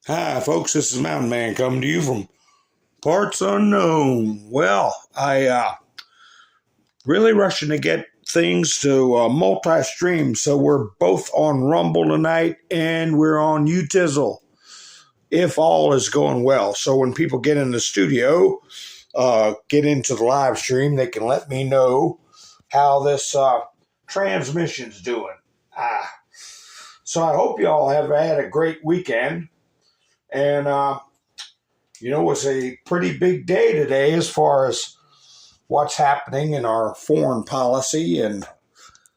Hi, folks. This is Mountain Man coming to you from parts unknown. Well, I really rushing to get things to multi-stream, so we're both on Rumble tonight and we're on Utizzle, if all is going well. So when people get in the studio, get into the live stream, they can let me know how this transmission's doing. So I hope y'all have had a great weekend. And, it's a pretty big day today as far as what's happening in our foreign policy and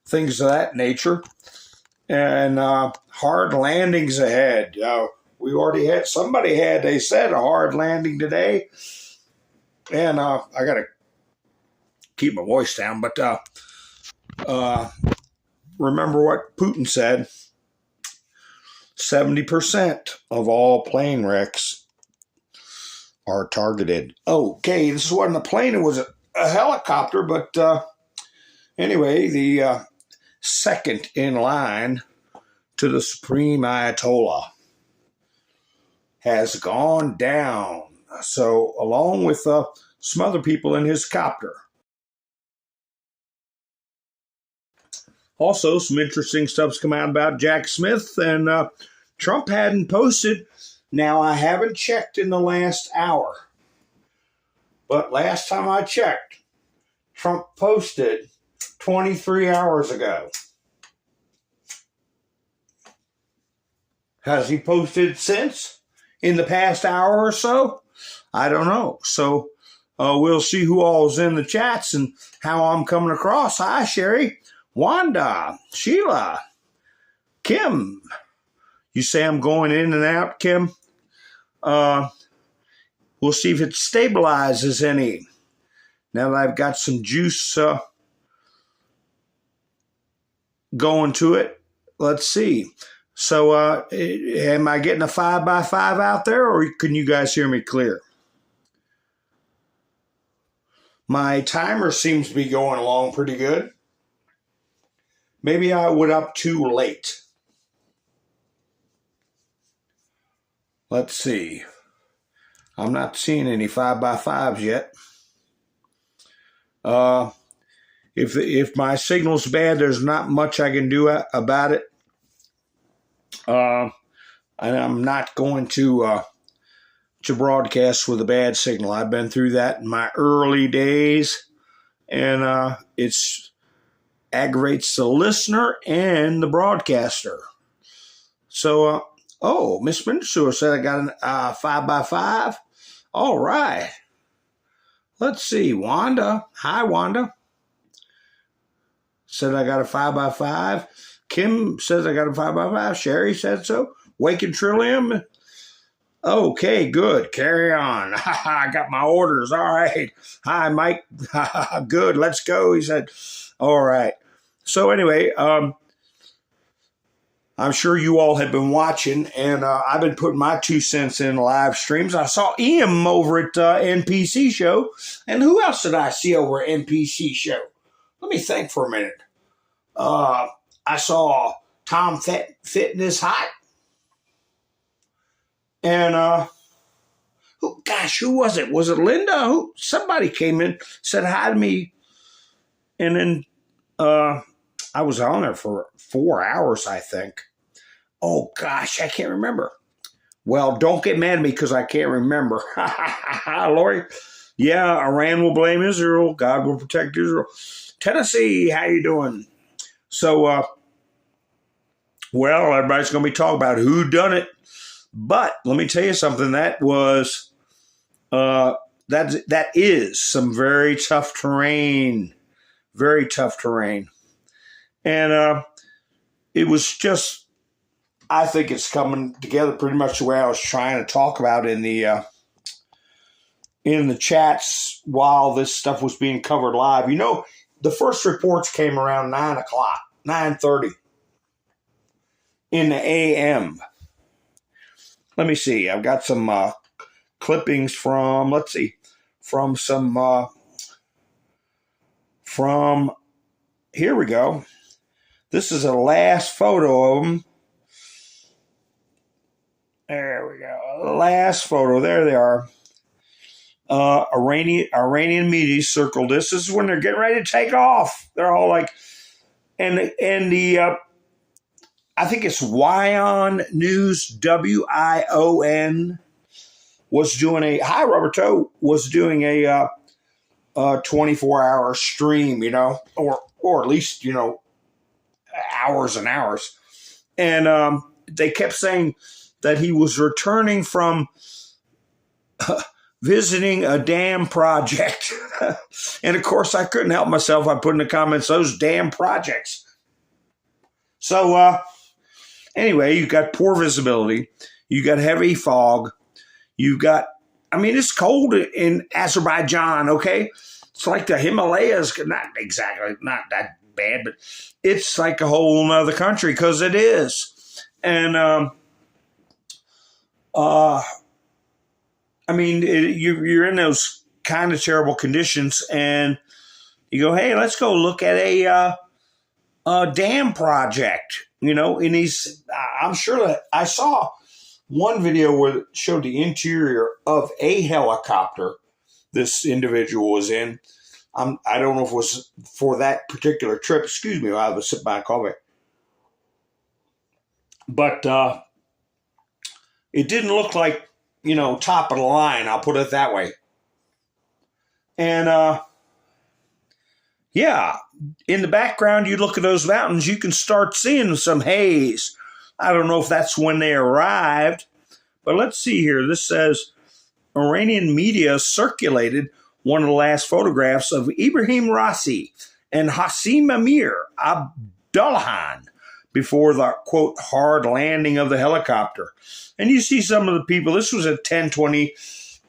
things of that nature. And hard landings ahead. We already had, they said a hard landing today. And I got to keep my voice down. But remember what Putin said. 70% of all plane wrecks are targeted. Okay, this wasn't a plane, it was a helicopter, but anyway, the second in line to the Supreme Ayatollah has gone down. So, along with some other people in his copter. Also, some interesting stuff's come out about Jack Smith, and Trump hadn't posted. Now, I haven't checked in the last hour, but last time I checked, Trump posted 23 hours ago. Has he posted since? In the past hour or so? I don't know. So, we'll see who all's in the chats and how I'm coming across. Hi, Sherry. Wanda, Sheila, Kim. You say I'm going in and out, Kim? We'll see if it stabilizes any. Now that I've got some juice going to it, let's see. So am I getting a 5x5 out there, or can you guys hear me clear? My timer seems to be going along pretty good. Maybe I went up too late. Let's see. I'm not seeing any 5x5s yet. If my signal's bad, there's not much I can do about it. And I'm not going to broadcast with a bad signal. I've been through that in my early days, and it's aggravates the listener and the broadcaster. So, Miss Mindersewer said I got a 5x5. All right. Let's see. Wanda. Hi, Wanda. Said I got a 5x5. Kim says I got a 5x5. Sherry said so. Waking Trillium. Okay, good. Carry on. I got my orders. All right. Hi, Mike. Good. Let's go. He said, all right. So anyway, I'm sure you all have been watching, and I've been putting my 2 cents in live streams. I saw Ian over at NPC Show, and who else did I see over at NPC Show? Let me think for a minute. I saw Tom Fitness Hot, and who was it? Was it Linda? Somebody came in, said hi to me, and then I was on there for 4 hours, I think. Oh, gosh, I can't remember. Well, don't get mad at me because I can't remember. Lori, yeah, Iran will blame Israel. God will protect Israel. Tennessee, how you doing? So, everybody's going to be talking about whodunit. But let me tell you something. That was, that is some very tough terrain. Very tough terrain. And it was just, I think it's coming together pretty much the way I was trying to talk about in the chats while this stuff was being covered live. You know, the first reports came around 9 o'clock, 9:30 in the a.m. Let me see. I've got some clippings from, here we go. This is a last photo of them There we go. Last photo. There they are. Iranian media circled this. This is when they're getting ready to take off. They're all like, and the I think it's Wion News, WION, was doing a hi Roberto was doing a 24-hour stream, or at least hours and hours, and they kept saying that he was returning from visiting a dam project. And of course, I couldn't help myself. I put in the comments, those damn projects. So anyway, you got poor visibility. You got heavy fog. You got, it's cold in Azerbaijan, okay? It's like the Himalayas, not exactly, not that bad, but it's like a whole other country because it is. And, you're in those kind of terrible conditions, and you go, hey, let's go look at a dam project, and I'm sure that I saw one video where it showed the interior of a helicopter this individual was in. I don't know if it was for that particular trip. Excuse me, I was sitting by a coffee. But it didn't look like, top of the line. I'll put it that way. And in the background, you look at those mountains, you can start seeing some haze. I don't know if that's when they arrived, but let's see here. This says Iranian media circulated one of the last photographs of Ibrahim Raisi and Hassim Amir Abdullahan before the, quote, hard landing of the helicopter. And you see some of the people. This was at 10:20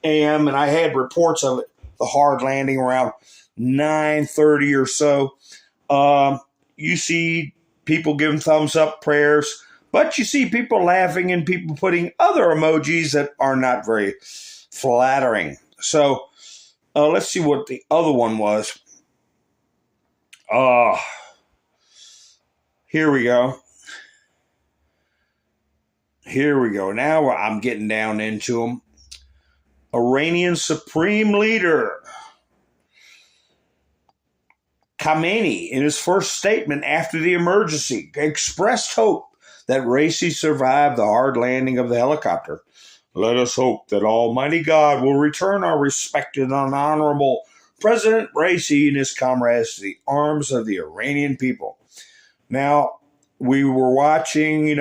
a.m., and I had reports of it, the hard landing around 9:30 or so. You see people giving thumbs up, prayers, but you see people laughing and people putting other emojis that are not very flattering. So let's see what the other one was. Here we go. Now I'm getting down into them. Iranian Supreme Leader Khamenei, in his first statement after the emergency, expressed hope that Raisi survived the hard landing of the helicopter. Let us hope that Almighty God will return our respected and honorable President Raisi and his comrades to the arms of the Iranian people. Now, we were watching,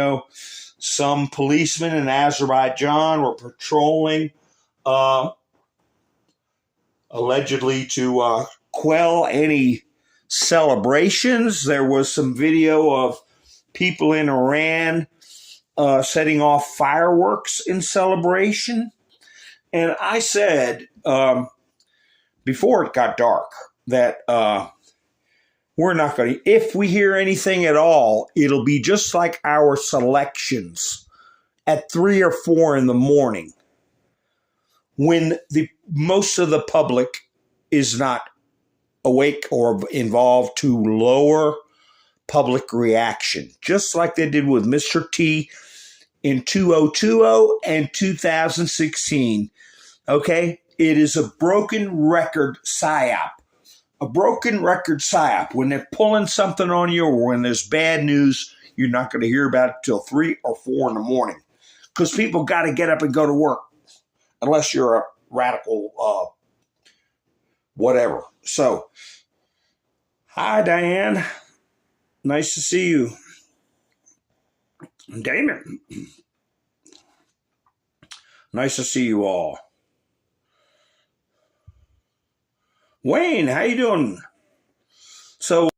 some policemen in Azerbaijan were patrolling, allegedly to quell any celebrations. There was some video of people in Iran setting off fireworks in celebration. And I said, before it got dark, that we're not going to, if we hear anything at all, it'll be just like our selections at 3 or 4 in the morning, when most of the public is not awake or involved, to lower public reaction, just like they did with Mr. T in 2020 and 2016. Okay? It is a broken record psyop. A broken record psyop. When they're pulling something on you or when there's bad news, you're not going to hear about it till 3 or 4 in the morning. Because people got to get up and go to work. Unless you're a radical whatever. So, hi, Diane. Nice to see you. Damon. Nice to see you all. Wayne, how you doing? So,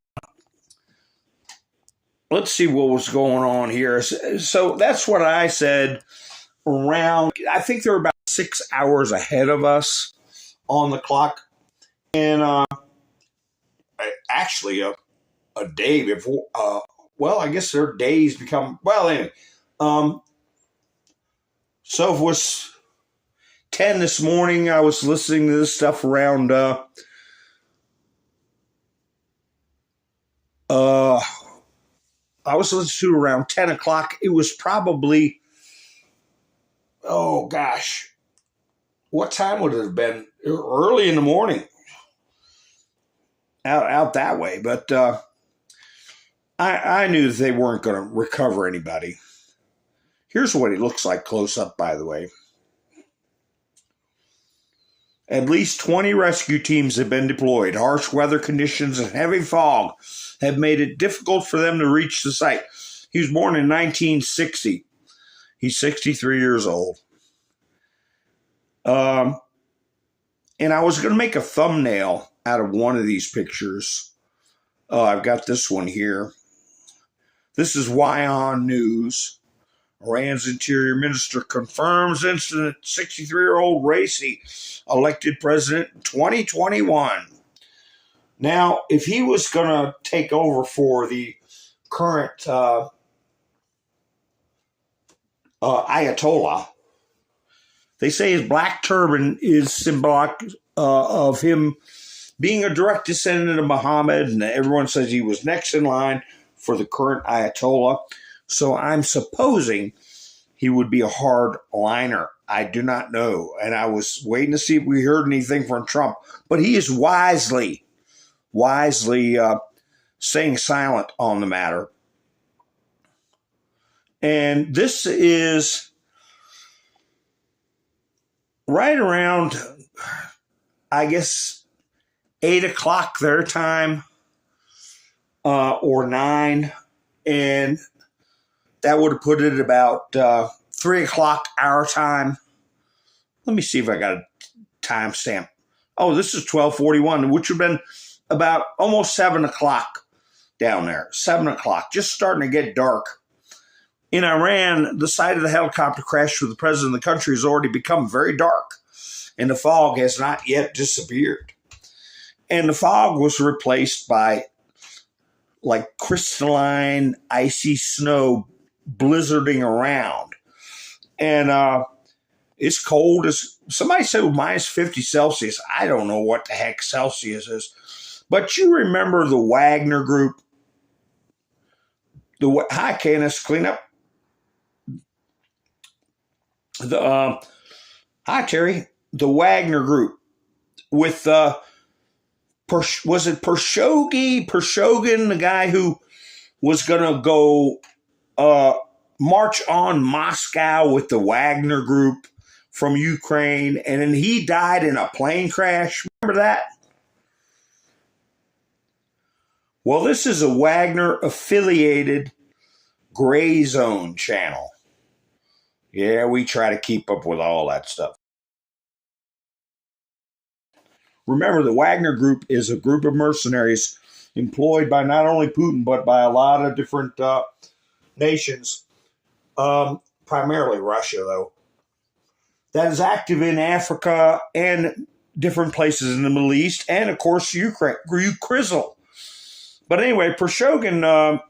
let's see what was going on here. So, that's what I said around, I think they're about 6 hours ahead of us on the clock. And actually, a day before, I guess their days become, anyway. So if it was 10 this morning, I was listening to this stuff around, I was listening to around 10 o'clock. It was probably oh gosh, what time would it have been? Early in the morning, out that way. But I knew that they weren't going to recover anybody. Here's what he looks like close up, by the way. At least 20 rescue teams have been deployed. Harsh weather conditions and heavy fog have made it difficult for them to reach the site. He was born in 1960. He's 63 years old. And I was going to make a thumbnail out of one of these pictures. I've got this one here. This is Wagner News. Iran's interior minister confirms incident. 63-year-old Raisi elected president in 2021. Now, if he was going to take over for the current Ayatollah, they say his black turban is symbolic of him being a direct descendant of Muhammad, and everyone says he was next in line for the current Ayatollah. So I'm supposing he would be a hardliner. I do not know. And I was waiting to see if we heard anything from Trump. But he is wisely staying silent on the matter. And this is right around, I guess, 8 o'clock their time, or 9. And that would have put it at about 3 o'clock our time. Let me see if I got a timestamp. Oh, this is 12:41, which would have been about almost 7 o'clock down there. 7 o'clock, just starting to get dark. In Iran, the site of the helicopter crash with the president of the country has already become very dark, and the fog has not yet disappeared. And the fog was replaced by like crystalline, icy snow blizzarding around. And it's cold. Somebody said minus 50 Celsius. I don't know what the heck Celsius is. But you remember the Wagner group? Hi, Canis, clean up. Hi, Terry. The Wagner group with, was it Pershogan, the guy who was going to go march on Moscow with the Wagner group from Ukraine, and then he died in a plane crash. Remember that? Well, this is a Wagner-affiliated gray zone channel. Yeah, we try to keep up with all that stuff. Remember, the Wagner group is a group of mercenaries employed by not only Putin, but by a lot of different nations, primarily Russia, though, that is active in Africa and different places in the Middle East, and, of course, Ukraine. But anyway, Pershogan,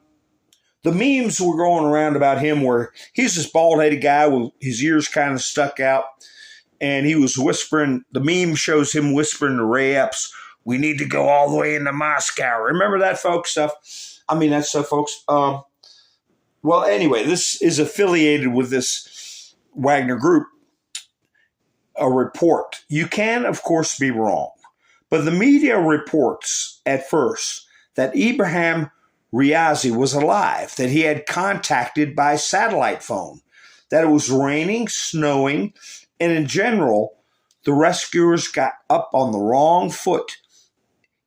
the memes were going around about him where he's this bald-headed guy with his ears kind of stuck out, and he was whispering. The meme shows him whispering to Ray Epps, "We need to go all the way into Moscow." Remember that, folks? Folks. Well, anyway, this is affiliated with this Wagner group, a report. You can, of course, be wrong, but the media reports at first that Ibrahim Riazi was alive, that he had contacted by satellite phone, that it was raining, snowing, and in general, the rescuers got up on the wrong foot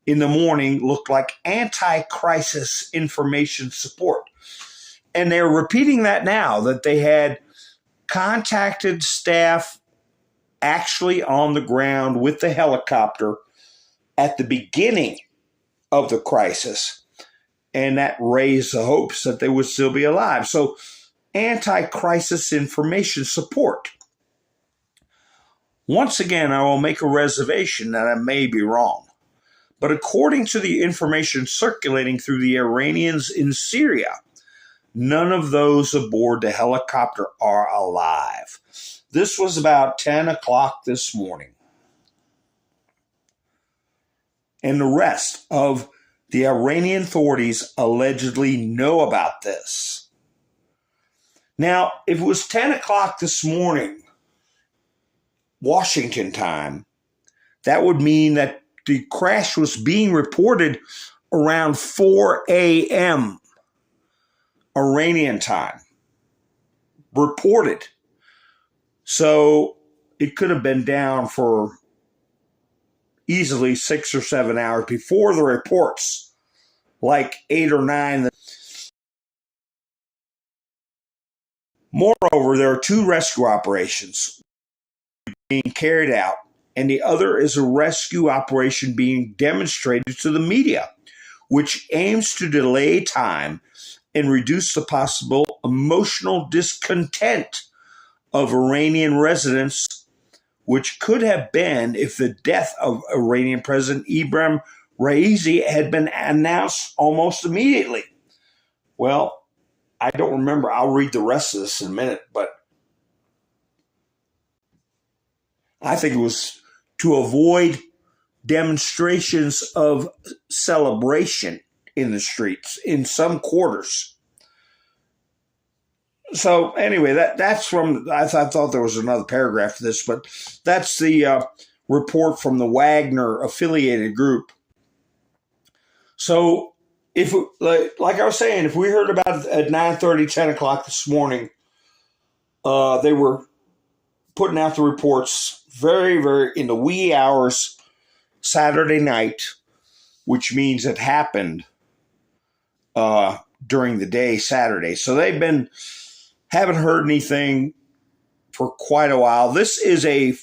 in the morning, looked like anti-crisis information support. And they're repeating that now, that they had contacted staff actually on the ground with the helicopter at the beginning of the crisis. And that raised the hopes that they would still be alive. So anti-crisis information support. Once again, I will make a reservation that I may be wrong. But according to the information circulating through the Iranians in Syria, none of those aboard the helicopter are alive. This was about 10 o'clock this morning. And the rest of the Iranian authorities allegedly know about this. Now, if it was 10 o'clock this morning, Washington time, that would mean that the crash was being reported around 4 a.m. Iranian time. Reported. So it could have been down for easily 6 or 7 hours before the reports, like 8 or 9. Moreover, there are 2 rescue operations being carried out, and the other is a rescue operation being demonstrated to the media, which aims to delay time and reduce the possible emotional discontent of Iranian residents, which could have been if the death of Iranian President Ibrahim Raisi had been announced almost immediately. Well, I don't remember. I'll read the rest of this in a minute, but I think it was to avoid demonstrations of celebration in the streets in some quarters. So anyway, that's from, I thought there was another paragraph to this, but that's the report from the Wagner affiliated group. So if, like I was saying, if we heard about it at 9:30, 10 o'clock this morning, they were putting out the reports very, very in the wee hours Saturday night, which means it happened during the day Saturday. So haven't heard anything for quite a while. This is a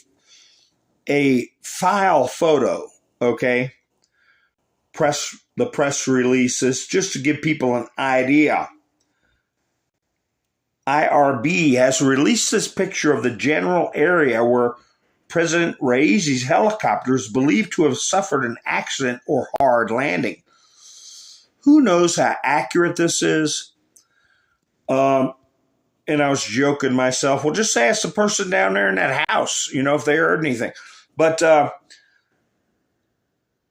file photo, okay? The press releases, just to give people an idea. IRB has released this picture of the general area where President Raisi's helicopter is believed to have suffered an accident or hard landing. Who knows how accurate this is? And I was joking myself, well, just ask the person down there in that house, if they heard anything. But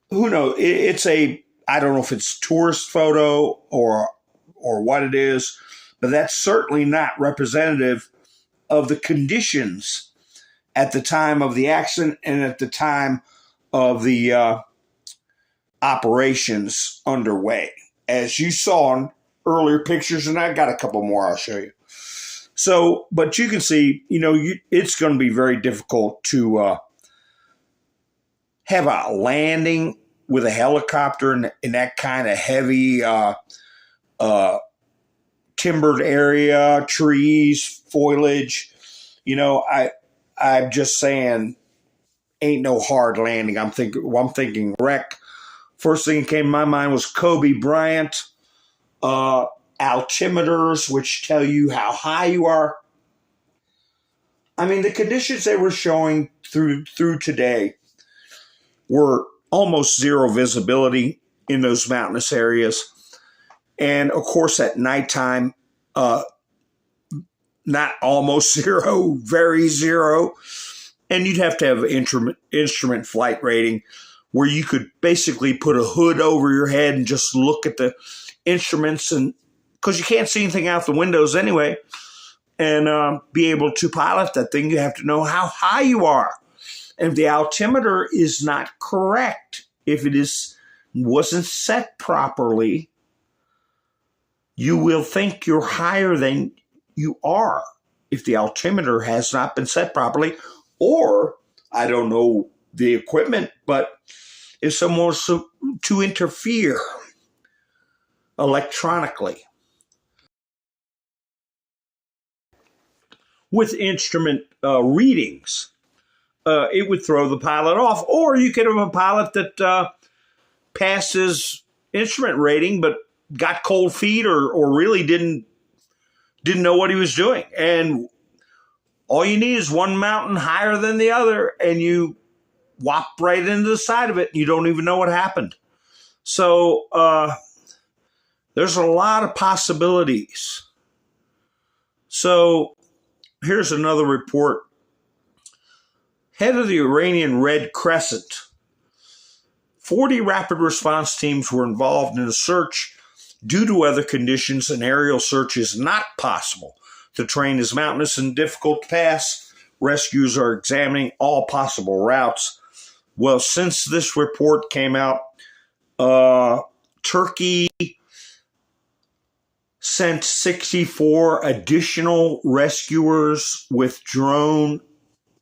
who knows? I don't know if it's tourist photo or what it is, but that's certainly not representative of the conditions at the time of the accident and at the time of the operations underway. As you saw in earlier pictures, and I got a couple more I'll show you. So, but you can see, it's going to be very difficult to have a landing with a helicopter in that kind of heavy timbered area, trees, foliage. I'm just saying, ain't no hard landing. I'm thinking wreck. First thing that came to my mind was Kobe Bryant. Altimeters, which tell you how high you are. I mean, the conditions they were showing through today were almost zero visibility in those mountainous areas. And of course, at nighttime, not almost zero, very zero. And you'd have to have instrument flight rating where you could basically put a hood over your head and just look at the instruments, and because you can't see anything out the windows anyway, and be able to pilot that thing, you have to know how high you are. And if the altimeter is not correct, if it wasn't set properly, you will think you're higher than you are if the altimeter has not been set properly, or I don't know the equipment, but if someone was to interfere electronically with instrument readings, it would throw the pilot off. Or you could have a pilot that passes instrument rating but got cold feet or really didn't know what he was doing. And all you need is one mountain higher than the other, and you whop right into the side of it, and you don't even know what happened. So there's a lot of possibilities. So here's another report. Head of the Iranian Red Crescent. 40 rapid response teams were involved in the search. Due to weather conditions, an aerial search is not possible. The terrain is mountainous and difficult to pass rescues are examining all possible routes. Well, since this report came out, Turkey sent 64 additional rescuers with drones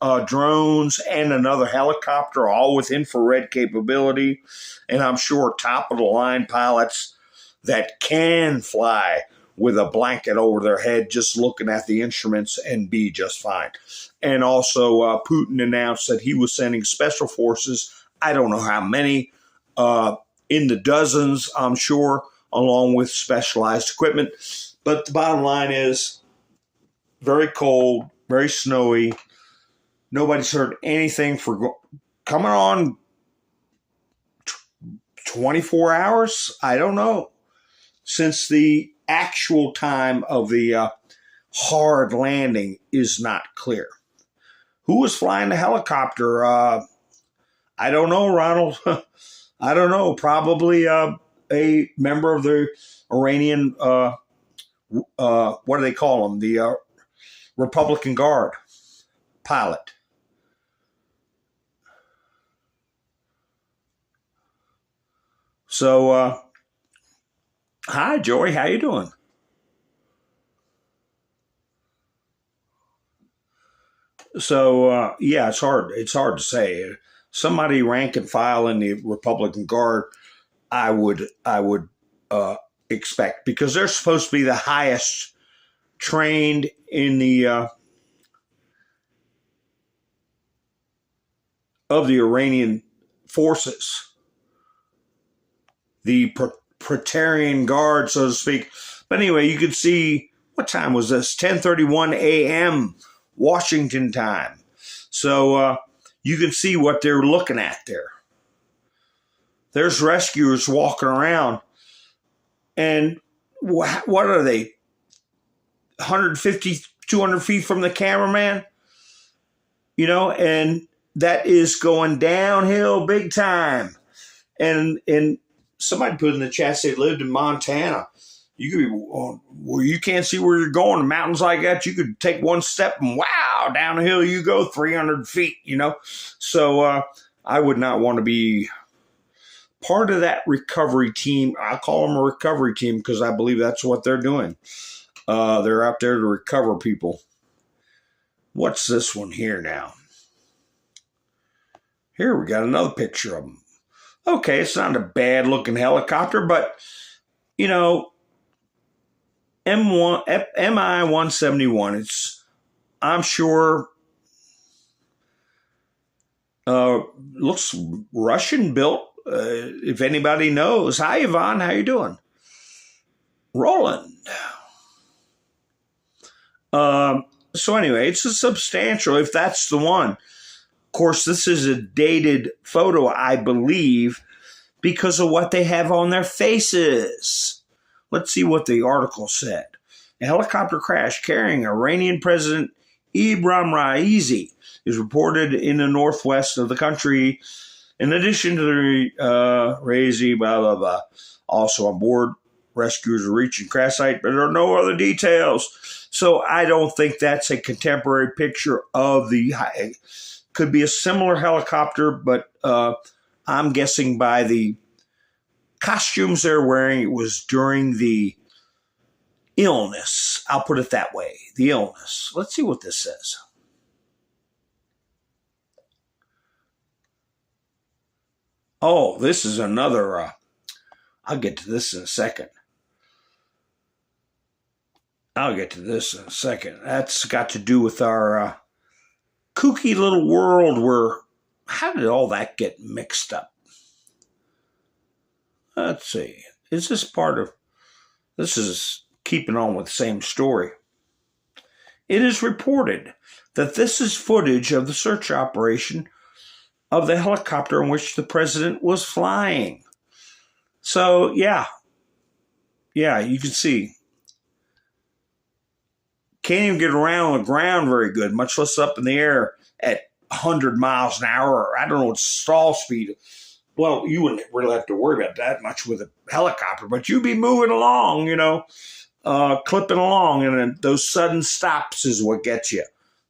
and another helicopter, all with infrared capability. And I'm sure top-of-the-line pilots that can fly with a blanket over their head just looking at the instruments and be just fine. And also Putin announced that he was sending special forces, I don't know how many, in the dozens, I'm sure, along with specialized equipment. But the bottom line is very cold, very snowy. Nobody's heard anything for coming on 24 hours. I don't know. Since the actual time of the hard landing is not clear. Who was flying the helicopter? I don't know, Ronald. I don't know. Probably a member of the Iranian, what do they call them? The Republican Guard pilot. So, hi, Joey. How you doing? So, yeah, it's hard. It's hard to say. Somebody rank and file in the Republican Guard, I would expect, because they're supposed to be the highest trained in the of the Iranian forces, the Praetorian Guard, so to speak. But anyway, you could see, what time was this? 10:31 a.m. Washington time. So you can see what they're looking at there. There's rescuers walking around, and what are they? 150, 200 feet from the cameraman? You know, and that is going downhill big time. And somebody put in the chat, they lived in Montana. You could be, well, you can't see where you're going. In mountains like that, you could take one step and wow, down the hill you go 300 feet, you know. So I would not want to be part of that recovery team. I call them a recovery team because I believe that's what they're doing. They're out there to recover people. What's this one here now? Here we got another picture of them. Okay, it's not a bad-looking helicopter, but, you know, MI-171, it's, I'm sure, looks Russian-built, if anybody knows. Hi, Yvonne, how you doing? Roland. So anyway, it's a substantial, if that's the one. Of course, this is a dated photo, I believe, because of what they have on their faces. Let's see what the article said. A helicopter crash carrying Iranian President Ibrahim Raisi is reported in the northwest of the country. In addition to the Raisi, blah, blah, blah. Also on board, rescuers are reaching crash site, but there are no other details. So I don't think that's a contemporary picture of the... Could be a similar helicopter, but I'm guessing by the costumes they're wearing, it was during the illness. I'll put it that way, the illness. Let's see what this says. Oh, this is another, I'll get to this in a second. That's got to do with our kooky little world where, how did all that get mixed up? Let's see. Is this part of, this is keeping on with the same story. It is reported that this is footage of the search operation of the helicopter in which the president was flying. So, yeah, you can see. Can't even get around on the ground very good, much less up in the air at 100 miles an hour. I don't know what stall speed. Well, you wouldn't really have to worry about that much with a helicopter, but you'd be moving along, you know, clipping along, and then those sudden stops is what gets you.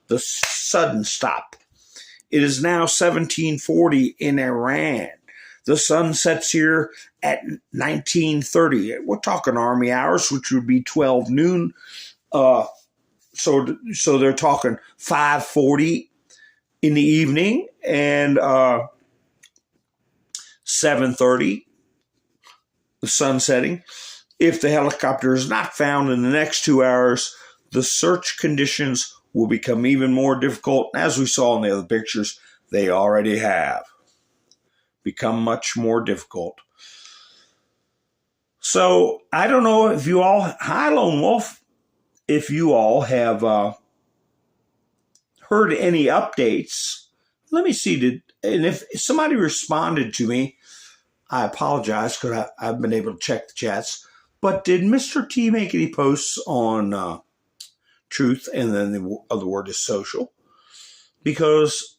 the sudden stop. It is now 1740 in Iran. The sun sets here at 1930. We're talking army hours, which would be 12 noon. So they're talking 5:40 in the evening and 7:30, the sun setting. If the helicopter is not found in the next 2 hours, the search conditions will become even more difficult. As we saw in the other pictures, they already have become much more difficult. So I don't know if you all, hi Lone Wolf, if you all have heard any updates. Let me see, and if somebody responded to me, I apologize because I've been able to check the chats. But did Mr. T make any posts on Truth, and then the other word is social? Because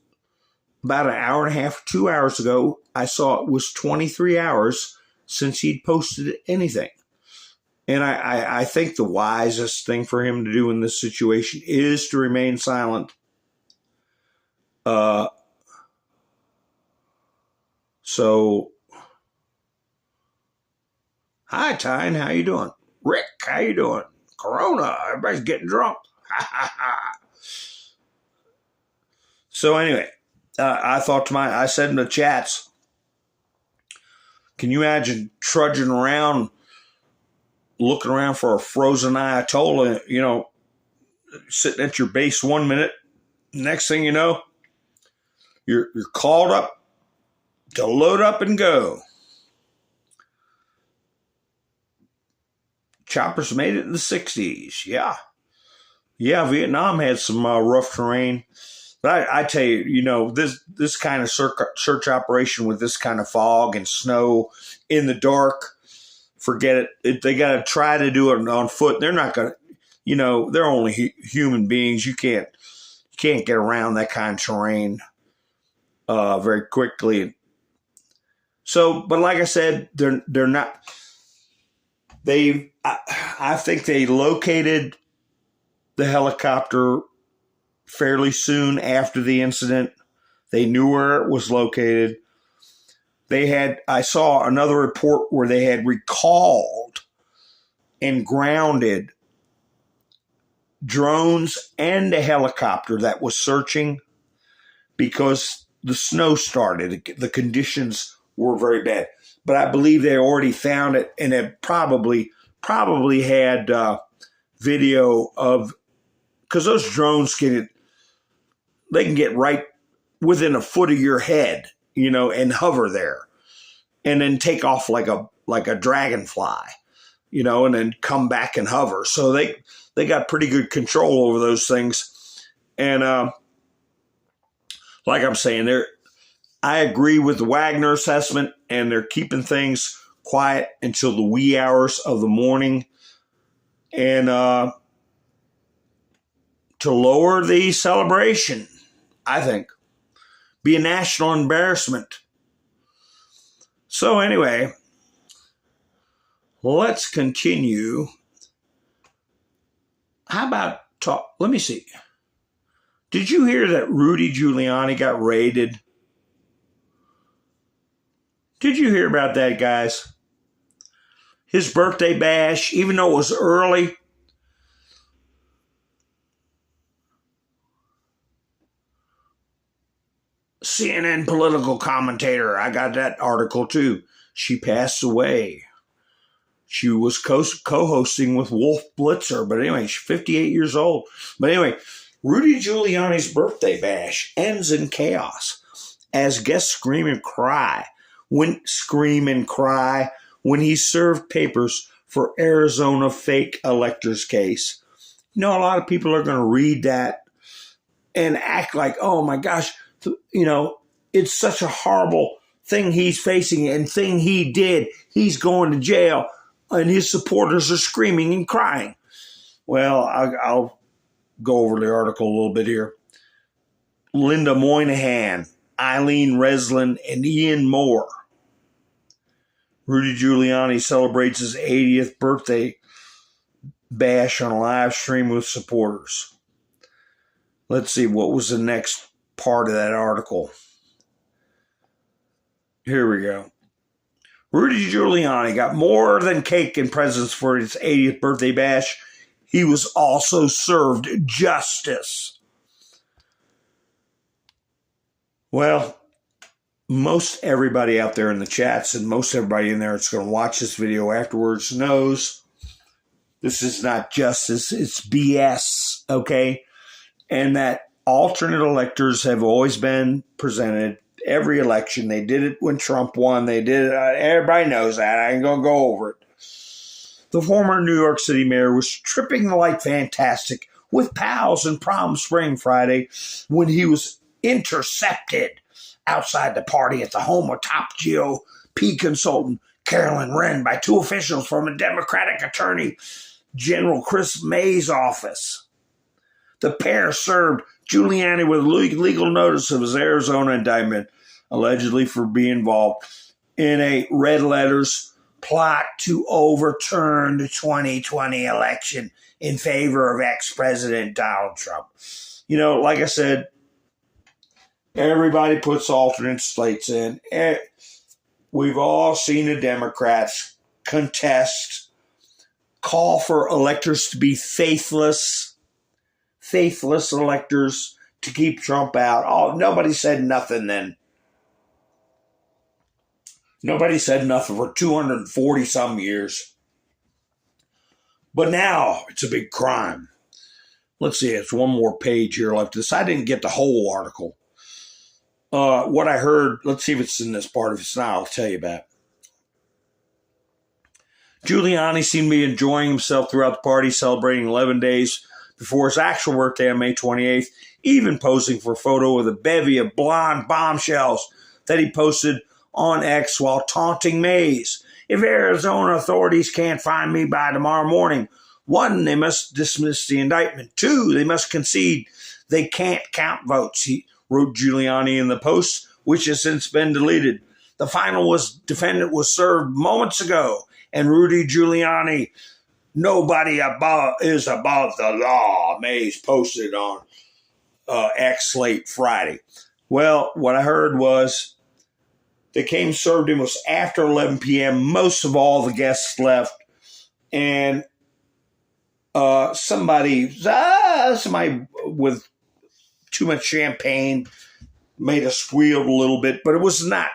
about an hour and a half, 2 hours ago, I saw it was 23 hours since he'd posted anything. And I think the wisest thing for him to do in this situation is to remain silent. So, hi, Tyne, how you doing? Rick, how you doing? Corona, everybody's getting drunk. So anyway, I said in the chats, can you imagine trudging around, looking around for a frozen Ayatollah, sitting at your base 1 minute, next thing you know, you're called up to load up and go. Choppers made it in the 60s. Yeah, Vietnam had some rough terrain. But I tell you, this kind of search operation with this kind of fog and snow in the dark, forget it. They got to try to do it on foot. They're not going to, they're only human beings. You can't get around that kind of terrain very quickly. So, but like I said, they're not. I think they located the helicopter fairly soon after the incident. They knew where it was located. I saw another report where they had recalled and grounded drones and a helicopter that was searching because the snow started. The conditions were very bad. But I believe they already found it and it probably had video of, because those drones can get right within a foot of your head, and hover there, and then take off like a dragonfly, and then come back and hover. So they got pretty good control over those things. And like I'm saying, I agree with the Wagner assessment, and they're keeping things quiet until the wee hours of the morning, and to lower the celebration, I think, be a national embarrassment. So anyway, let's continue. How about talk? Let me see. Did you hear that Rudy Giuliani got raided? Did you hear about that, guys? His birthday bash, even though it was early, CNN political commentator, I got that article too. She passed away. She was co-hosting with Wolf Blitzer, but anyway, she's 58 years old. But anyway, Rudy Giuliani's birthday bash ends in chaos as guests scream and cry when he served papers for Arizona fake electors case. A lot of people are going to read that and act like, oh my gosh, it's such a horrible thing he's facing and thing he did. He's going to jail and his supporters are screaming and crying. Well, I'll go over the article a little bit here. Linda Moynihan, Eileen Reslin, and Ian Moore. Rudy Giuliani celebrates his 80th birthday bash on a live stream with supporters. Let's see, what was the next part of that article? Here we go. Rudy Giuliani got more than cake and presents for his 80th birthday bash. He was also served justice. Well, most everybody out there in the chats and most everybody in there that's going to watch this video afterwards knows this is not justice, it's BS, okay? And that alternate electors have always been presented every election. They did it when Trump won. They did it. Everybody knows that. I ain't going to go over it. The former New York City mayor was tripping like fantastic with pals in Prom Spring Friday when he was intercepted outside the party at the home of top GOP consultant Carolyn Wren by two officials from a Democratic Attorney General Chris May's office. The pair served Giuliani with legal notice of his Arizona indictment, allegedly for being involved in a red letters plot to overturn the 2020 election in favor of ex-President Donald Trump. You know, like I said, everybody puts alternate slates in. We've all seen the Democrats contest, call for electors to be faithless electors to keep Trump out. Oh, nobody said nothing then. Nobody said nothing for 240 some years. But now it's a big crime. Let's see, it's one more page here left. This, I didn't get the whole article. What I heard, let's see if it's in this part. If it's not, I'll tell you about it. Giuliani seemed to be enjoying himself throughout the party, celebrating 11 days before his actual birthday on May 28th, even posing for a photo with a bevy of blonde bombshells that he posted on X while taunting Mays. If Arizona authorities can't find me by tomorrow morning, 1, they must dismiss the indictment. 2, they must concede they can't count votes, he wrote Giuliani in the post, which has since been deleted. The final defendant was served moments ago, and Rudy Giuliani, nobody is above the law, Mays posted on X late Friday. Well, what I heard was they came served him was after 11 p.m. Most of all the guests left, and somebody with too much champagne made us squeal a little bit, but it was not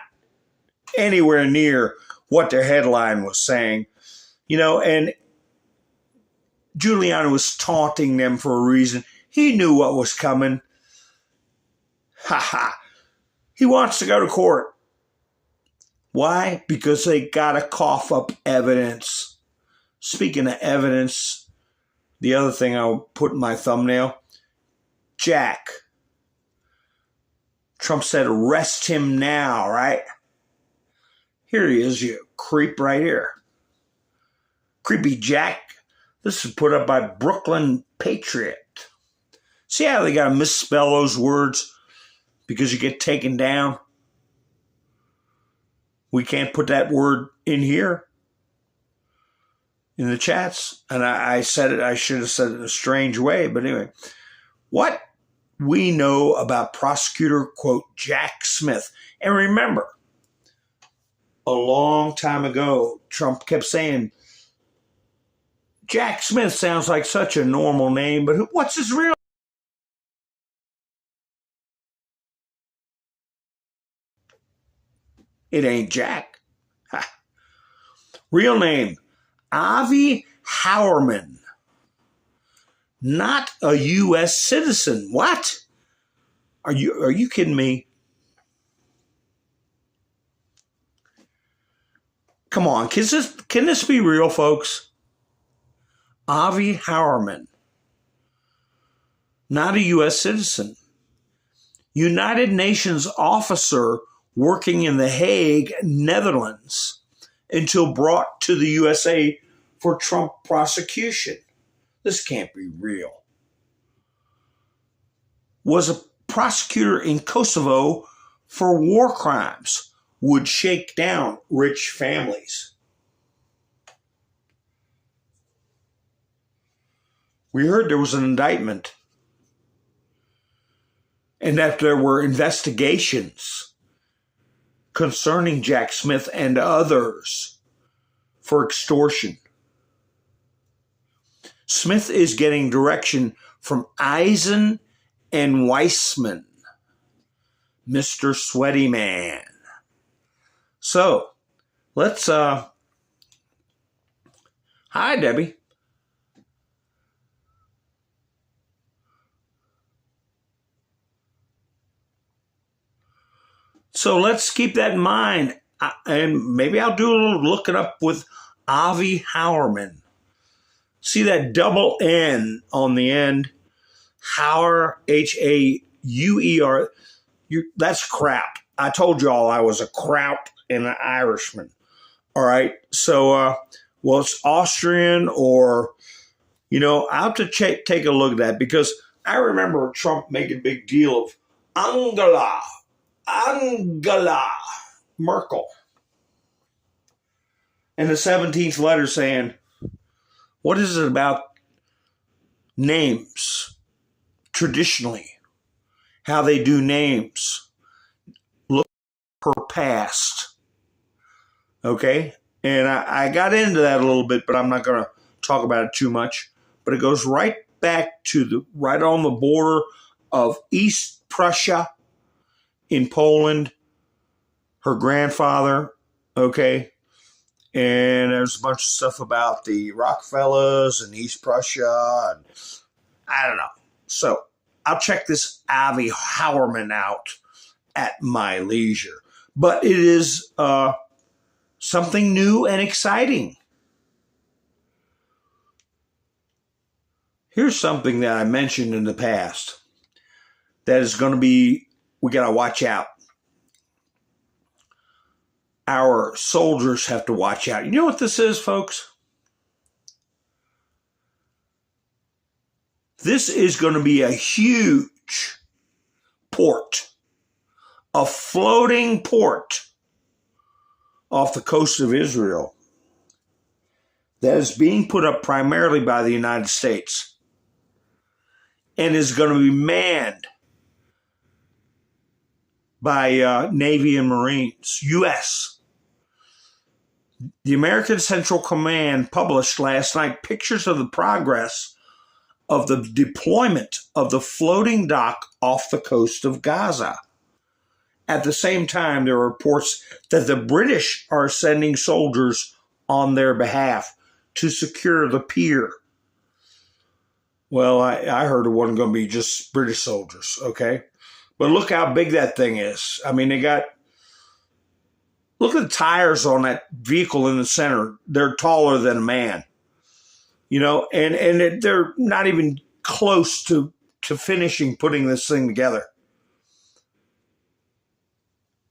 anywhere near what their headline was saying, you know, and Giuliani was taunting them for a reason. He knew what was coming. He wants to go to court. Why? Because they got to cough up evidence. Speaking of evidence, the other thing I'll put in my thumbnail, Jack. Trump said, arrest him now, right? Here he is, you creep right here. Creepy Jack. This is put up by Brooklyn Patriot. See how they got to misspell those words because you get taken down? We can't put that word in here in the chats. And I said it, I should have said it in a strange way. But anyway, what we know about prosecutor, quote, Jack Smith. And remember, a long time ago, Trump kept saying, Jack Smith sounds like such a normal name, but what's his real name? It ain't Jack. Real name, Avi Howerman. Not a U.S. citizen. What? Are you kidding me? Come on, can this be real, folks? Avi Howerman. Not a U.S. citizen. United Nations officer working in The Hague, Netherlands, until brought to the USA for Trump prosecution. This can't be real. Was a prosecutor in Kosovo for war crimes. Would shake down rich families. We heard there was an indictment and that there were investigations concerning Jack Smith and others for extortion. Smith is getting direction from Eisen and Weissman, Mr. Sweaty Man. So, let's, hi, Debbie. So let's keep that in mind. And maybe I'll do a little looking up with Avi Hauerman. See that double N on the end? Hauer, H-A-U-E-R. That's kraut. I told you all I was a kraut and an Irishman. All right. So, well, it's Austrian or, I'll have to take a look at that because I remember Trump making a big deal of Angela Merkel. And the 17th letter saying, what is it about names traditionally? How they do names. Look at her past. Okay? And I got into that a little bit, but I'm not going to talk about it too much. But it goes right back to right on the border of East Prussia in Poland. Her grandfather, okay? And there's a bunch of stuff about the Rockefellers and East Prussia. And I don't know. So I'll check this Avi Hauerman out at my leisure. But it is something new and exciting. Here's something that I mentioned in the past that is going to be, we got to watch out. Our soldiers have to watch out. You know what this is, folks? This is going to be a huge port, a floating port off the coast of Israel that is being put up primarily by the United States and is going to be manned by Navy and Marines, U.S. The American Central Command published last night pictures of the progress of the deployment of the floating dock off the coast of Gaza. At the same time, there are reports that the British are sending soldiers on their behalf to secure the pier. Well, I heard it wasn't going to be just British soldiers, okay? But look how big that thing is. I mean, look at the tires on that vehicle in the center. They're taller than a man, and they're not even close to finishing putting this thing together.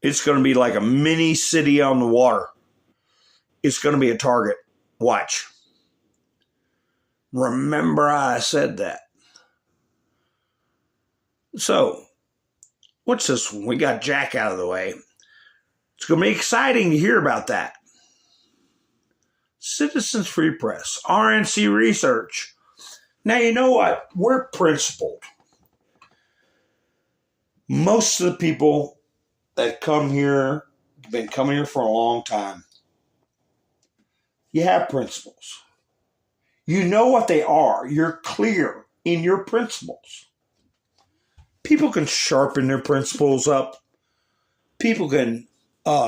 It's going to be like a mini city on the water. It's going to be a target. Watch. Remember I said that. So, what's this one? We got Jack out of the way. It's going to be exciting to hear about that. Citizens Free Press, RNC Research. Now, you know what? We're principled. Most of the people that come here have been coming here for a long time. You have principles. You know what they are. You're clear in your principles. People can sharpen their principles up. People can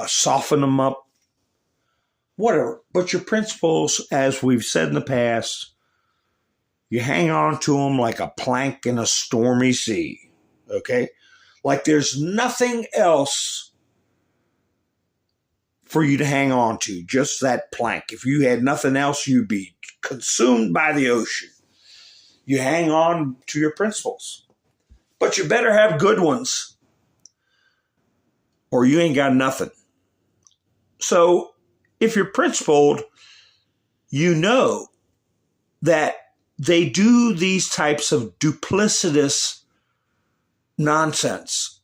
soften them up. Whatever. But your principles, as we've said in the past, you hang on to them like a plank in a stormy sea. Okay? Like there's nothing else for you to hang on to, just that plank. If you had nothing else, you'd be consumed by the ocean. You hang on to your principles. But you better have good ones, or you ain't got nothing. So if you're principled, you know that they do these types of duplicitous nonsense.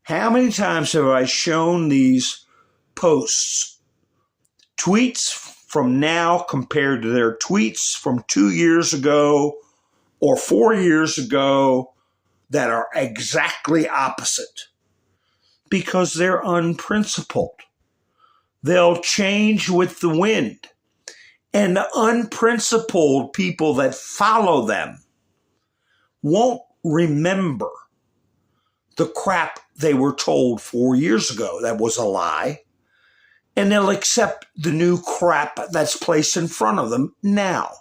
How many times have I shown these posts, tweets from now compared to their tweets from 2 years ago or 4 years ago? that are exactly opposite because they're unprincipled. They'll change with the wind. And the unprincipled people that follow them won't remember the crap they were told 4 years ago that was a lie. And they'll accept the new crap that's placed in front of them now.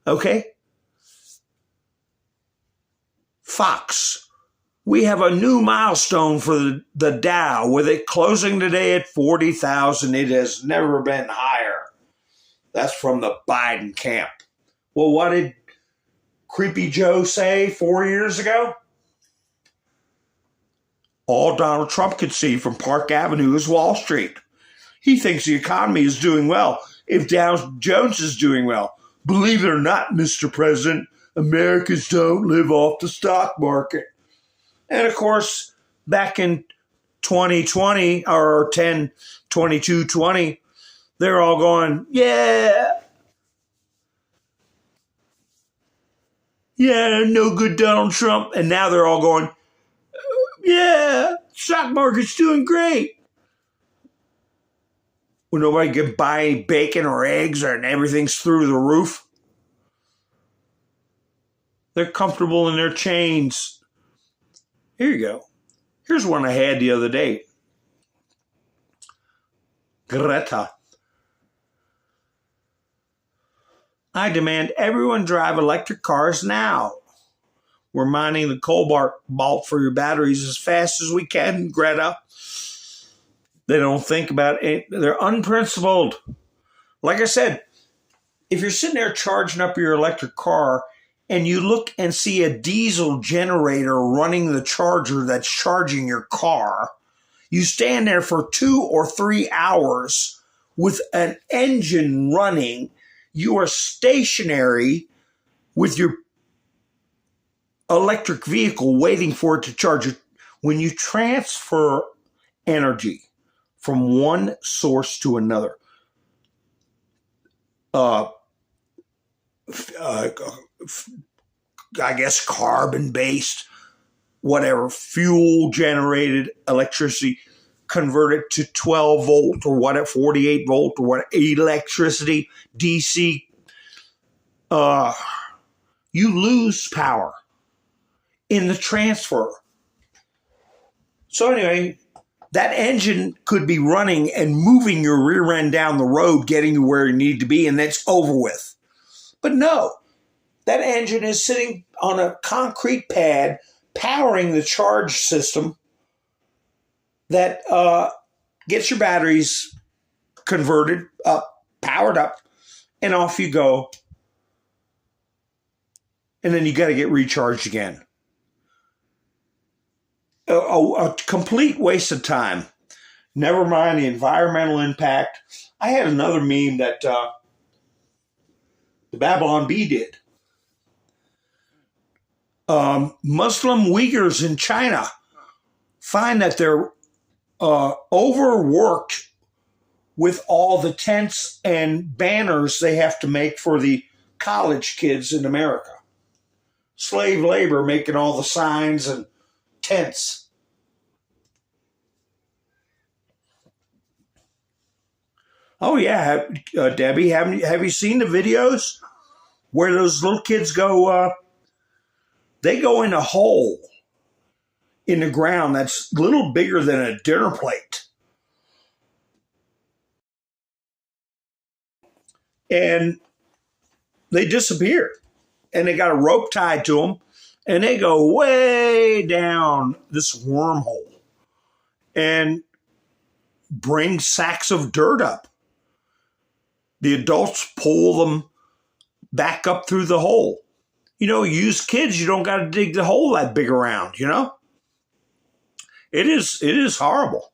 Okay? Fox. We have a new milestone for the Dow, with it closing today at 40,000. It has never been higher. That's from the Biden camp. Well, what did Creepy Joe say 4 years ago? All Donald Trump could see from Park Avenue is Wall Street. He thinks the economy is doing well if Dow Jones is doing well. Believe it or not, Mr. President, Americans don't live off the stock market. And of course, back in 2020 or 22-20, they're all going, yeah, no good Donald Trump. And now they're all going, yeah, stock market's doing great. When nobody can buy bacon or eggs and everything's through the roof. They're comfortable in their chains. Here you go. Here's one I had the other day. Greta. I demand everyone drive electric cars now. We're mining the cobalt for your batteries as fast as we can, Greta. They don't think about it. They're unprincipled. Like I said, if you're sitting there charging up your electric car and you look and see a diesel generator running the charger that's charging your car, you stand there for 2 or 3 hours with an engine running. You are stationary with your electric vehicle waiting for it to charge it. When you transfer energy from one source to another, I guess carbon-based, whatever, fuel-generated electricity, convert it to 12 volt or whatever, 48 volt or what, electricity, DC, you lose power in the transfer. So anyway, that engine could be running and moving your rear end down the road, getting you where you need to be, and that's over with. But no, that engine is sitting on a concrete pad, powering the charge system that gets your batteries converted up, powered up, and off you go. And then you got to get recharged again. A complete waste of time. Never mind the environmental impact. I had another meme that the Babylon Bee did. Muslim Uyghurs in China find that they're overworked with all the tents and banners they have to make for the college kids in America. Slave labor making all the signs and tents. Oh yeah, Debbie, have you seen the videos where those little kids go? They go in a hole in the ground that's a little bigger than a dinner plate, and they disappear. And they got a rope tied to them, and they go way down this wormhole and bring sacks of dirt up. The adults pull them back up through the hole. You know, use kids, you don't got to dig the hole that big around, you know? It is horrible.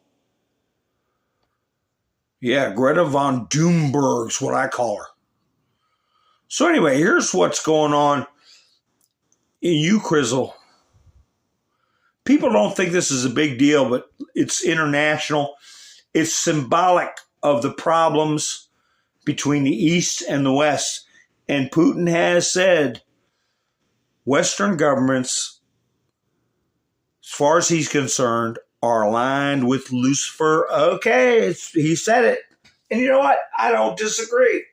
Yeah, Greta von Doomberg's what I call her. So anyway, here's what's going on in Ukraine. People don't think this is a big deal, but it's international. It's symbolic of the problems between the East and the West. And Putin has said Western governments as far as he's concerned, are aligned with Lucifer. Okay, he said it. And you know what? I don't disagree.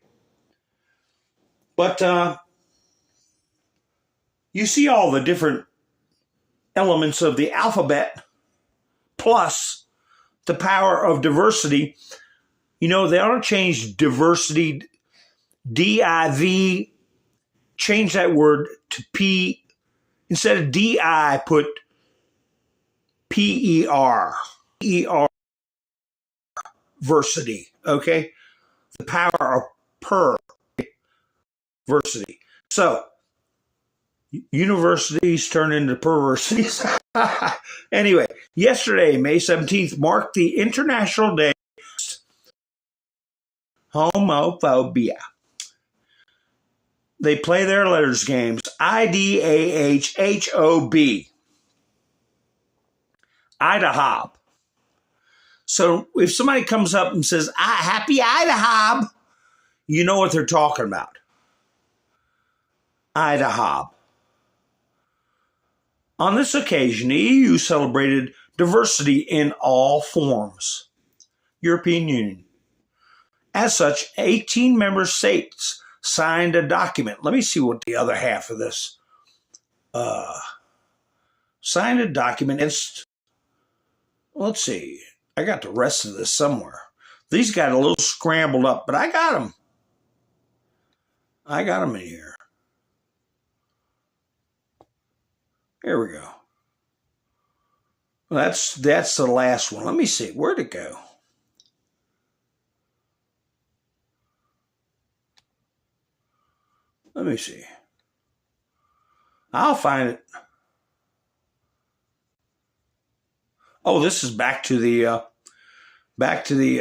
But you see all the different elements of the alphabet plus the power of diversity. You know, they ought to change diversity, D-I-V, change that word to P. Instead of D-I, put P-E-R. E-R. Versity, okay? The power of perversity. So, universities turn into perversities. Anyway, yesterday, May 17th, marked the International Day of Homophobia. They play their letters games. I-D-A-H-H-O-B. Idahob. So if somebody comes up and says, happy Idahob, you know what they're talking about. Idahob. On this occasion, the EU celebrated diversity in all forms. European Union. As such, 18 member states signed a document. Let me see what the other half of this. Signed a document. Let's see. I got the rest of this somewhere. These got a little scrambled up, but I got them. I got them in here. Here we go. That's the last one. Let me see. Where'd it go? Let me see. I'll find it. Oh, this is back to the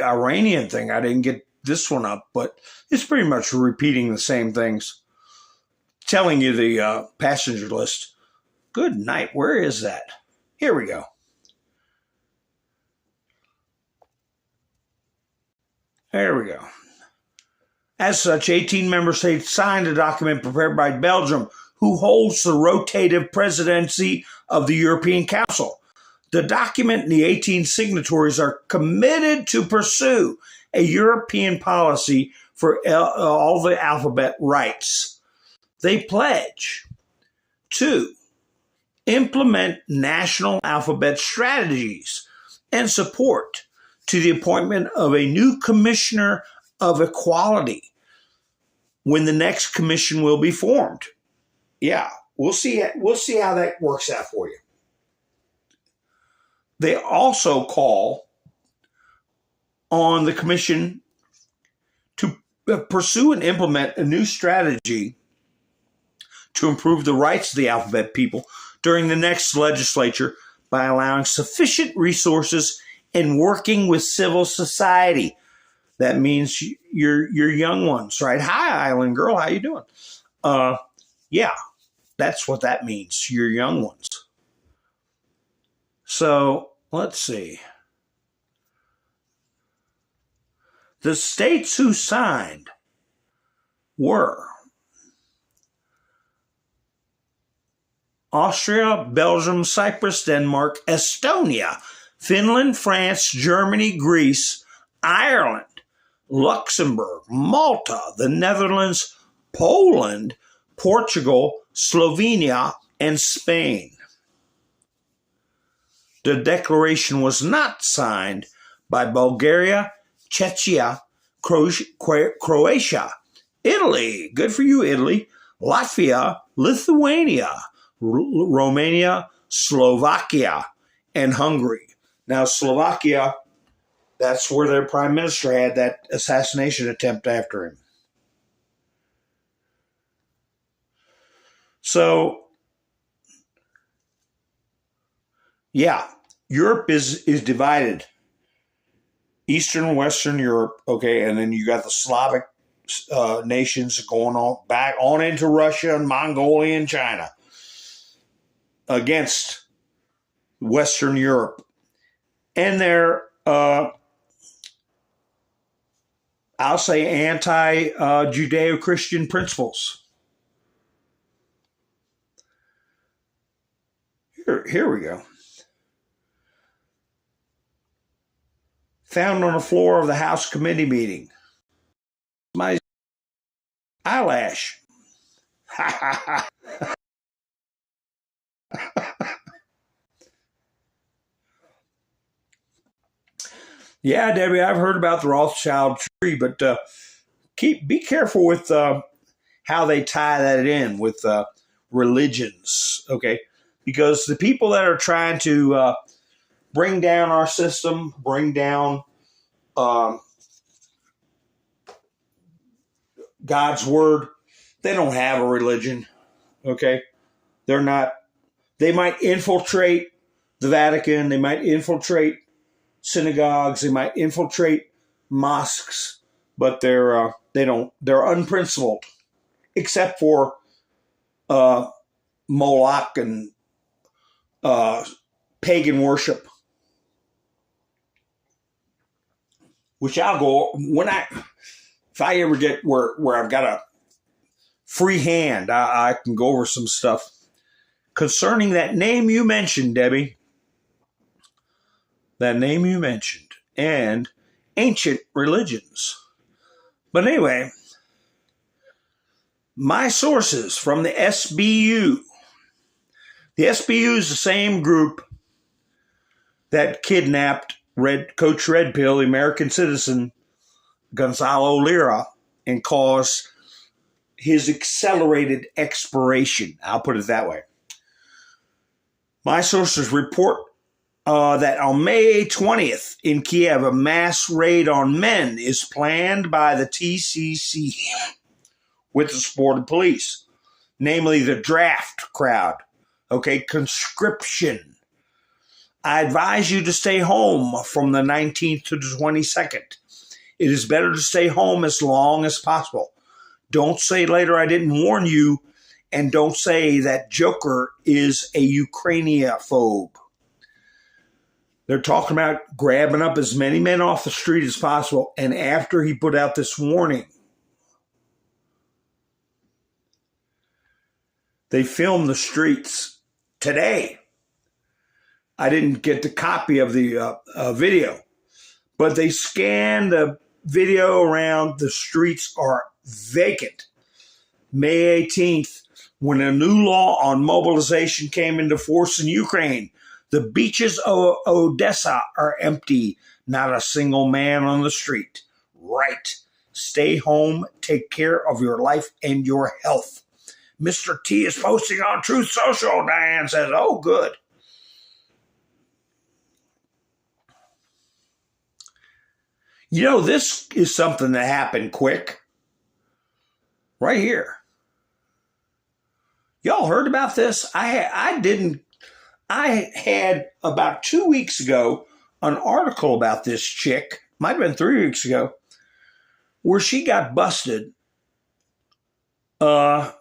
Iranian thing. I didn't get this one up, but it's pretty much repeating the same things. Telling you the passenger list. Good night. Where is that? Here we go. There we go. As such, 18 member states signed a document prepared by Belgium, who holds the rotative presidency of the European Council. The document and the 18 signatories are committed to pursue a European policy for all the alphabet rights. They pledge to implement national alphabet strategies and support to the appointment of a new commissioner of equality when the next commission will be formed. Yeah, we'll see. We'll see how that works out for you. They also call on the commission to pursue and implement a new strategy to improve the rights of the alphabet people during the next legislature by allowing sufficient resources and working with civil society. That means your young ones, right? Hi, Island Girl, how you doing? Yeah, that's what that means, your young ones. So let's see. The states who signed were Austria, Belgium, Cyprus, Denmark, Estonia, Finland, France, Germany, Greece, Ireland, Luxembourg, Malta, the Netherlands, Poland, Portugal, Slovenia, and Spain. The declaration was not signed by Bulgaria, Czechia, Croatia, Italy, good for you, Italy, Latvia, Lithuania, Romania, Slovakia, and Hungary. Now, Slovakia, that's where their prime minister had that assassination attempt after him. So, yeah, Europe is divided. Eastern and Western Europe, okay, and then you got the Slavic nations going on back on into Russia and Mongolia and China against Western Europe. And they're, I'll say, anti-Judeo-Christian principles. Here we go. found on the floor of the House committee meeting. My eyelash. Yeah, Debbie, I've heard about the Rothschild tree, but be careful with how they tie that in with religions, okay? Because the people that are trying to bring down our system, bring down God's word, they don't have a religion, okay? They're not. They might infiltrate the Vatican. They might infiltrate synagogues. They might infiltrate mosques, but they're unprincipled, except for Moloch and pagan worship, which I'll go if I ever get where I've got a free hand, I can go over some stuff concerning that name you mentioned, Debbie. That name you mentioned, and ancient religions. But anyway, my sources from the SBU. The SBU is the same group that kidnapped Coach Red Pill, the American citizen, Gonzalo Lira, and caused his accelerated expiration. I'll put it that way. My sources report that on May 20th in Kiev, a mass raid on men is planned by the TCC with the support of police, namely the draft crowd, okay, conscription. I advise you to stay home from the 19th to the 22nd. It is better to stay home as long as possible. Don't say later I didn't warn you, and don't say that Joker is a Ukrainiophobe. They're talking about grabbing up as many men off the street as possible. And after he put out this warning, they filmed the streets today. I didn't get the copy of the video, but they scanned the video around. The streets are vacant. May 18th, when a new law on mobilization came into force in Ukraine, the beaches of Odessa are empty. Not a single man on the street. Right. Stay home. Take care of your life and your health. Mr. T is posting on Truth Social. Diane says, oh, good. You know, this is something that happened quick. Right here. Y'all heard about this? I didn't. I had about 2 weeks ago an article about this chick, might have been 3 weeks ago, where she got busted. Oh,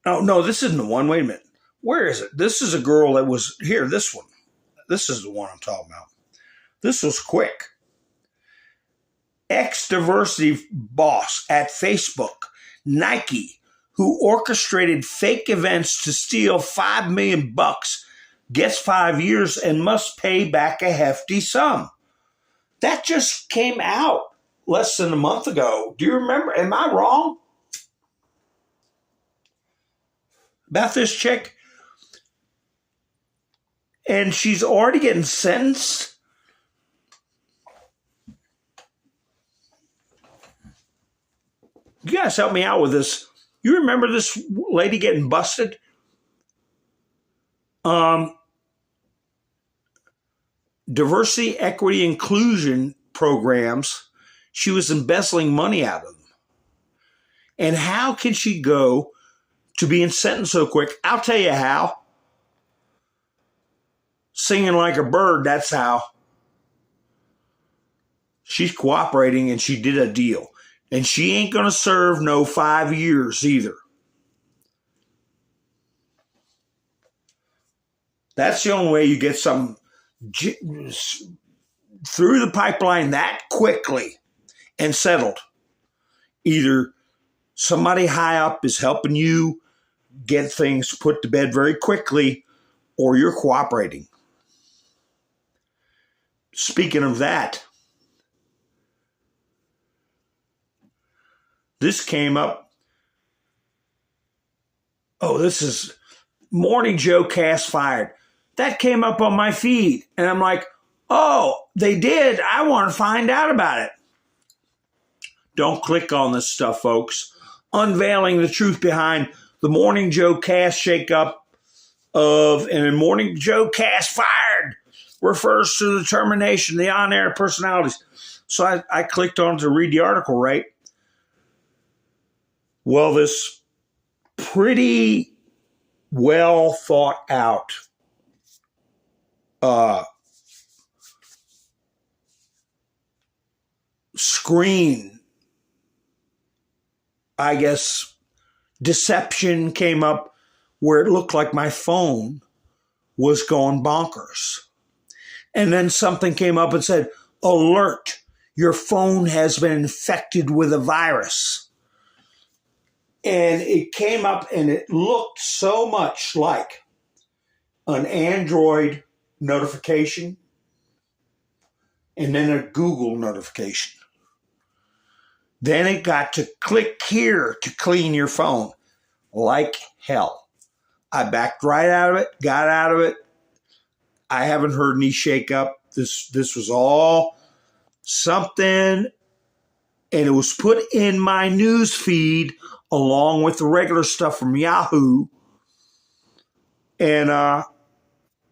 no, this isn't the one. Wait a minute. Where is it? This is a girl that was here, this one. This is the one I'm talking about. This was quick. Ex-diversity boss at Facebook, Nike, who orchestrated fake events to steal $5 million, gets 5 years and must pay back a hefty sum. That just came out less than a month ago. Do you remember? Am I wrong about this chick? And she's already getting sentenced. You guys help me out with this. You remember this lady getting busted? Diversity, equity, inclusion programs. She was embezzling money out of them. And how can she go to being sentenced so quick? I'll tell you how. Singing like a bird, that's how. She's cooperating and she did a deal. And she ain't going to serve no 5 years either. That's the only way you get something through the pipeline that quickly and settled. Either somebody high up is helping you get things put to bed very quickly, or you're cooperating. speaking of that, this came up. Oh, this is Morning Joe cast fired. That came up on my feed. And I'm like, oh, they did. I want to find out about it. Don't click on this stuff, folks. Unveiling the truth behind the Morning Joe cast shakeup and Morning Joe cast fired refers to the termination of the on-air personalities. So I clicked on to read the article, right? Well, this pretty well thought out screen, I guess, deception came up where it looked like my phone was going bonkers. And then something came up and said, alert, your phone has been infected with a virus. And it came up and it looked so much like an Android notification and then a Google notification. Then it got to click here to clean your phone. Like hell. I backed right out of it, got out of it. I haven't heard any shake up. This was all something, and it was put in my news feed along with the regular stuff from Yahoo. And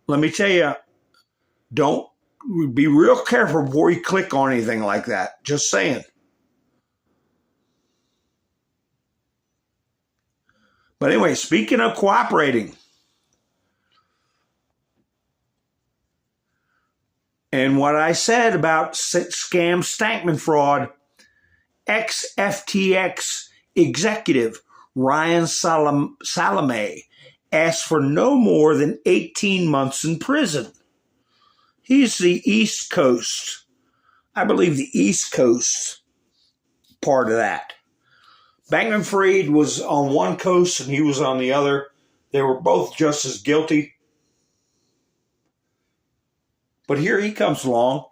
let me tell you, don't be real careful before you click on anything like that. Just saying. But anyway, speaking of cooperating, and what I said about scam stankman fraud, ex-FTX executive Ryan Salame asked for no more than 18 months in prison. He's the East Coast, I believe the East Coast part of that. Bankman-Fried was on one coast and he was on the other. They were both just as guilty. But here he comes along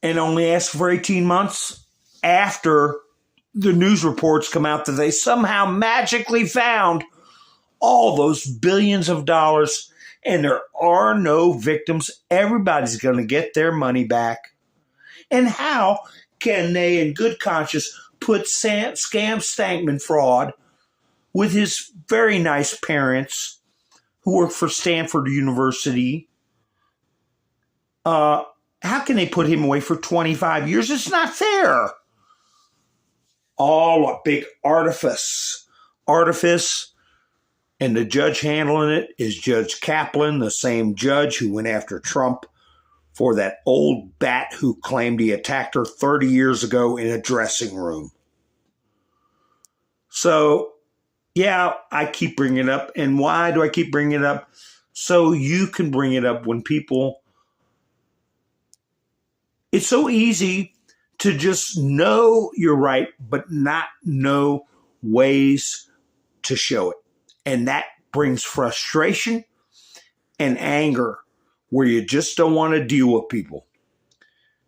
and only asks for 18 months after the news reports come out that they somehow magically found all those billions of dollars and there are no victims. Everybody's going to get their money back. And how can they, in good conscience, put scam stankman fraud with his very nice parents who work for Stanford University? How can they put him away for 25 years? It's not fair. All a big artifice. And the judge handling it is Judge Kaplan, the same judge who went after Trump for that old bat who claimed he attacked her 30 years ago in a dressing room. So, yeah, I keep bringing it up. And why do I keep bringing it up? So you can bring it up when people... It's so easy to just know you're right, but not know ways to show it. And that brings frustration and anger where you just don't want to deal with people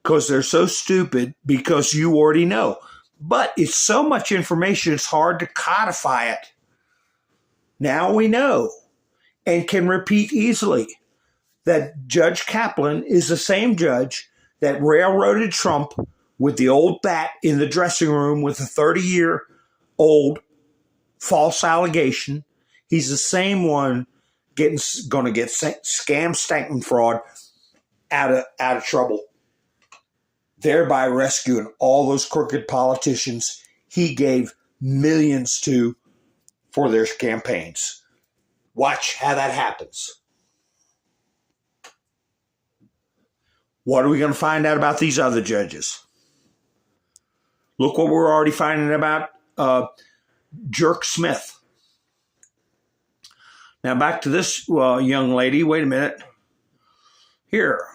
because they're so stupid because you already know. But it's so much information, it's hard to codify it. Now we know and can repeat easily that Judge Kaplan is the same judge that railroaded Trump with the old bat in the dressing room with a 30-year-old false allegation. He's the same one going to get scam stankman fraud out of trouble, thereby rescuing all those crooked politicians he gave millions to for their campaigns. Watch how that happens. What are we going to find out about these other judges? Look what we're already finding about Jerk Smith. Now back to this young lady. Wait a minute. Here.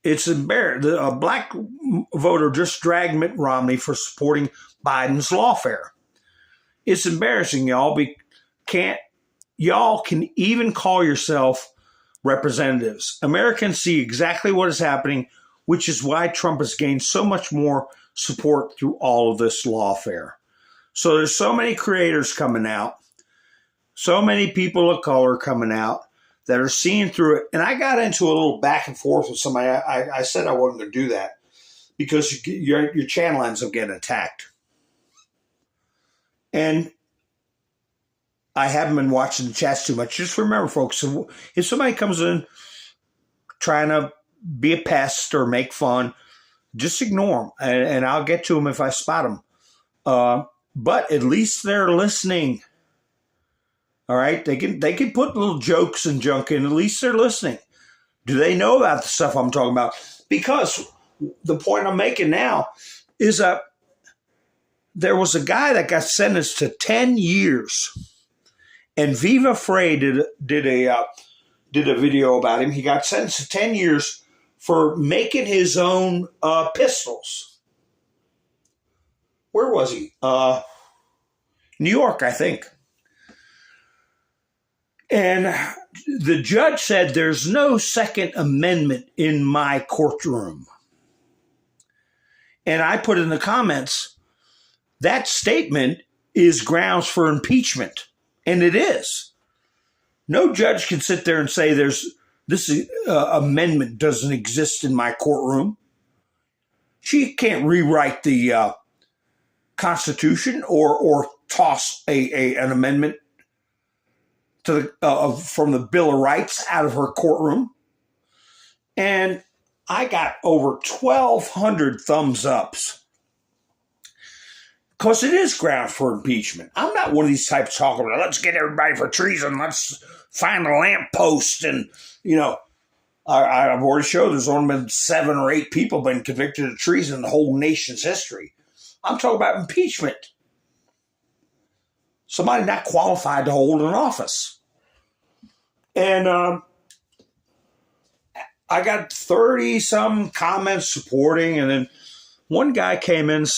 It's embarrassing. A black voter just dragged Mitt Romney for supporting Biden's Lawfare. It's embarrassing, y'all. y'all can even call yourself representatives. Americans see exactly what is happening, which is why Trump has gained so much more support through all of this lawfare. So there's so many creators coming out, so many people of color coming out that are seeing through it. And I got into a little back and forth with somebody. I said I wasn't going to do that because your channel ends up getting attacked. And I haven't been watching the chats too much. Just remember, folks, if somebody comes in trying to be a pest or make fun, just ignore them, and I'll get to them if I spot them. But at least they're listening. All right, they can put little jokes and junk in. At least they're listening. Do they know about the stuff I'm talking about? Because the point I'm making now is there was a guy that got sentenced to 10 years. And Viva Frey did a video about him. He got sentenced to 10 years for making his own pistols. Where was he? New York, I think. And the judge said there's no Second Amendment in my courtroom. And I put in the comments, that statement is grounds for impeachment. And it is. No judge can sit there and say this amendment doesn't exist in my courtroom. She can't rewrite the Constitution or toss an amendment to from the Bill of Rights out of her courtroom. And I got over 1,200 thumbs ups. Because it is ground for impeachment. I'm not one of these types talking about, let's get everybody for treason. Let's find a lamppost. And, I've already showed there's only been 7 or 8 people been convicted of treason in the whole nation's history. I'm talking about impeachment. Somebody not qualified to hold an office. And I got 30-some comments supporting. And then one guy came in and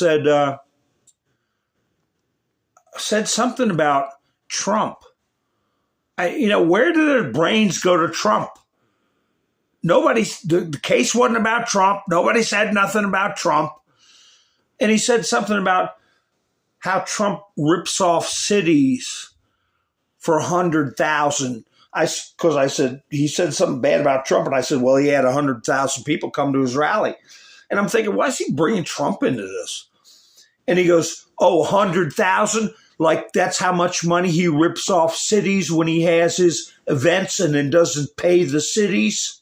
said something about Trump. Where did their brains go to Trump? The case wasn't about Trump. Nobody said nothing about Trump. And he said something about how Trump rips off cities for 100,000. Because I said, he said something bad about Trump. And I said, well, he had 100,000 people come to his rally. And I'm thinking, why is he bringing Trump into this? And he goes, 100,000? Like that's how much money he rips off cities when he has his events and then doesn't pay the cities.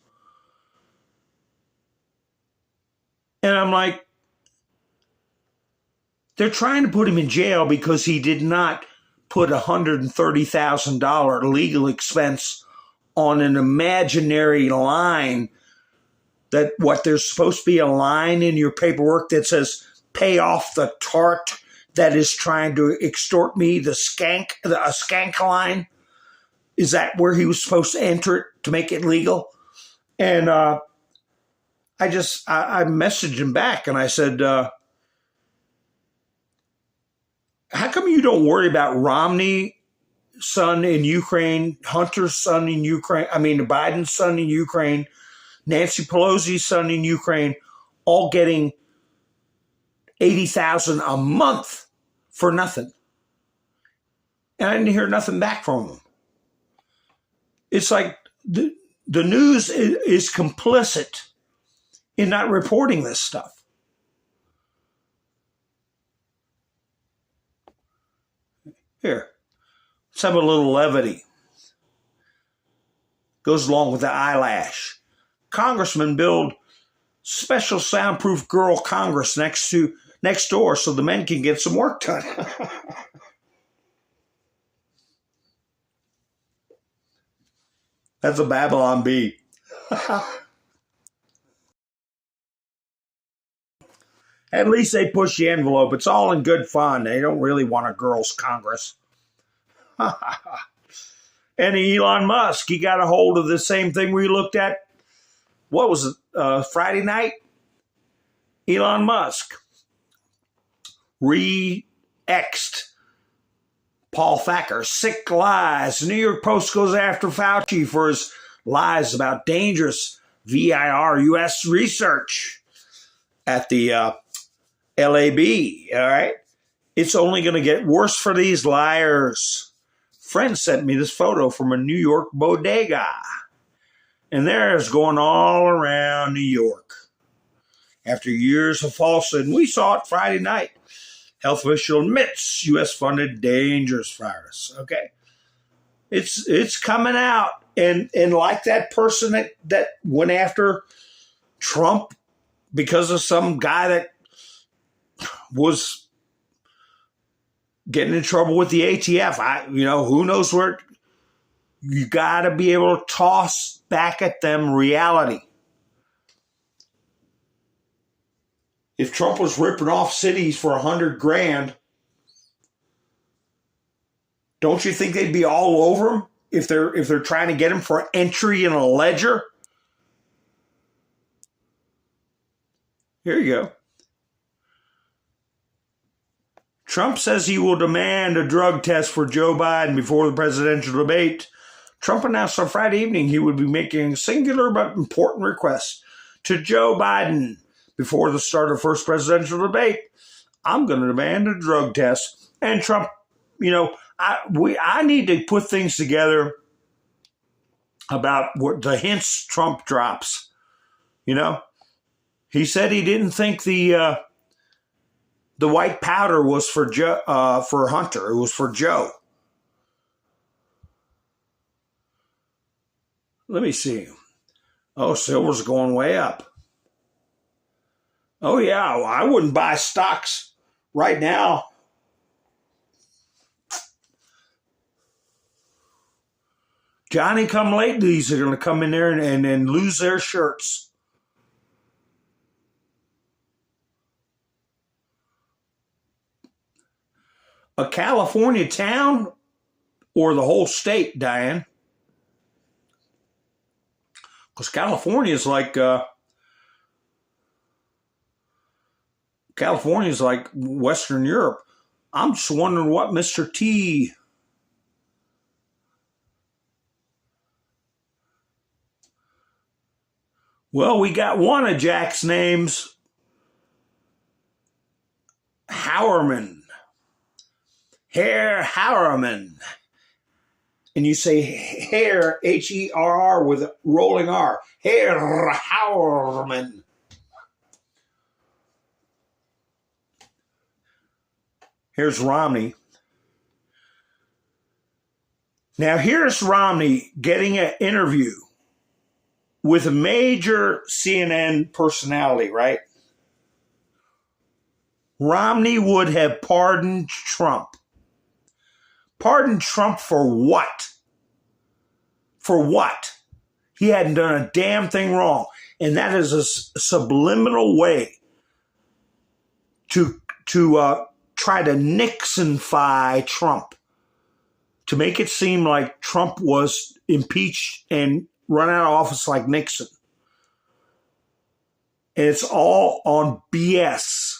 And I'm like, they're trying to put him in jail because he did not put $130,000 legal expense on an imaginary line that there's supposed to be a line in your paperwork that says pay off the tart that is trying to extort me, a skank line. Is that where he was supposed to enter it to make it legal? And I messaged him back and I said, how come you don't worry about Romney's son in Ukraine, Hunter's son in Ukraine, Biden's son in Ukraine, Nancy Pelosi's son in Ukraine, all getting $80,000 a month for nothing. And I didn't hear nothing back from them. It's like the news is complicit in not reporting this stuff. Here, let's have a little levity. Goes along with the eyelash. Congressmen build special soundproof girl Congress next door so the men can get some work done. That's a Babylon Bee. At least they push the envelope. It's all in good fun. They don't really want a girls' Congress. And Elon Musk, he got a hold of the same thing we looked at. What was it? Friday night? Elon Musk re-exed Paul Thacker, sick lies. The New York Post goes after Fauci for his lies about dangerous VIR U.S. research at the LAB. All right. It's only going to get worse for these liars. Friend sent me this photo from a New York bodega. And there's going all around New York. After years of falsehood, and we saw it Friday night. Health official admits U.S.-funded dangerous virus. Okay. It's coming out. And like that person that went after Trump because of some guy that was getting in trouble with the ATF. Who knows where you got to be able to toss back at them reality. If Trump was ripping off cities for $100,000, don't you think they'd be all over him if they're trying to get him for entry in a ledger? Here you go. Trump says he will demand a drug test for Joe Biden before the presidential debate. Trump announced on Friday evening he would be making a singular but important request to Joe Biden before the start of the first presidential debate. I'm going to demand a drug test. And Trump, I need to put things together about what the hints Trump drops. He said he didn't think the white powder was for Hunter. It was for Joe. Let me see. Oh, silver's going way up. Oh, yeah. I wouldn't buy stocks right now. Johnny come latelys are going to come in there and lose their shirts. A California town or the whole state, Diane? Because California is like Western Europe. I'm just wondering what Mr. T. Well, we got one of Jack's names, Howerman. Herr Howerman. And you say hair, H-E-R-R, with a rolling R. Herr Howerman. Here's Romney. Now, here's Romney getting an interview with a major CNN personality, right? Romney would have pardoned Trump. Pardon Trump for what? For what? He hadn't done a damn thing wrong. And that is a subliminal way to try to Nixonfy Trump, to make it seem like Trump was impeached and run out of office like Nixon. And it's all on BS.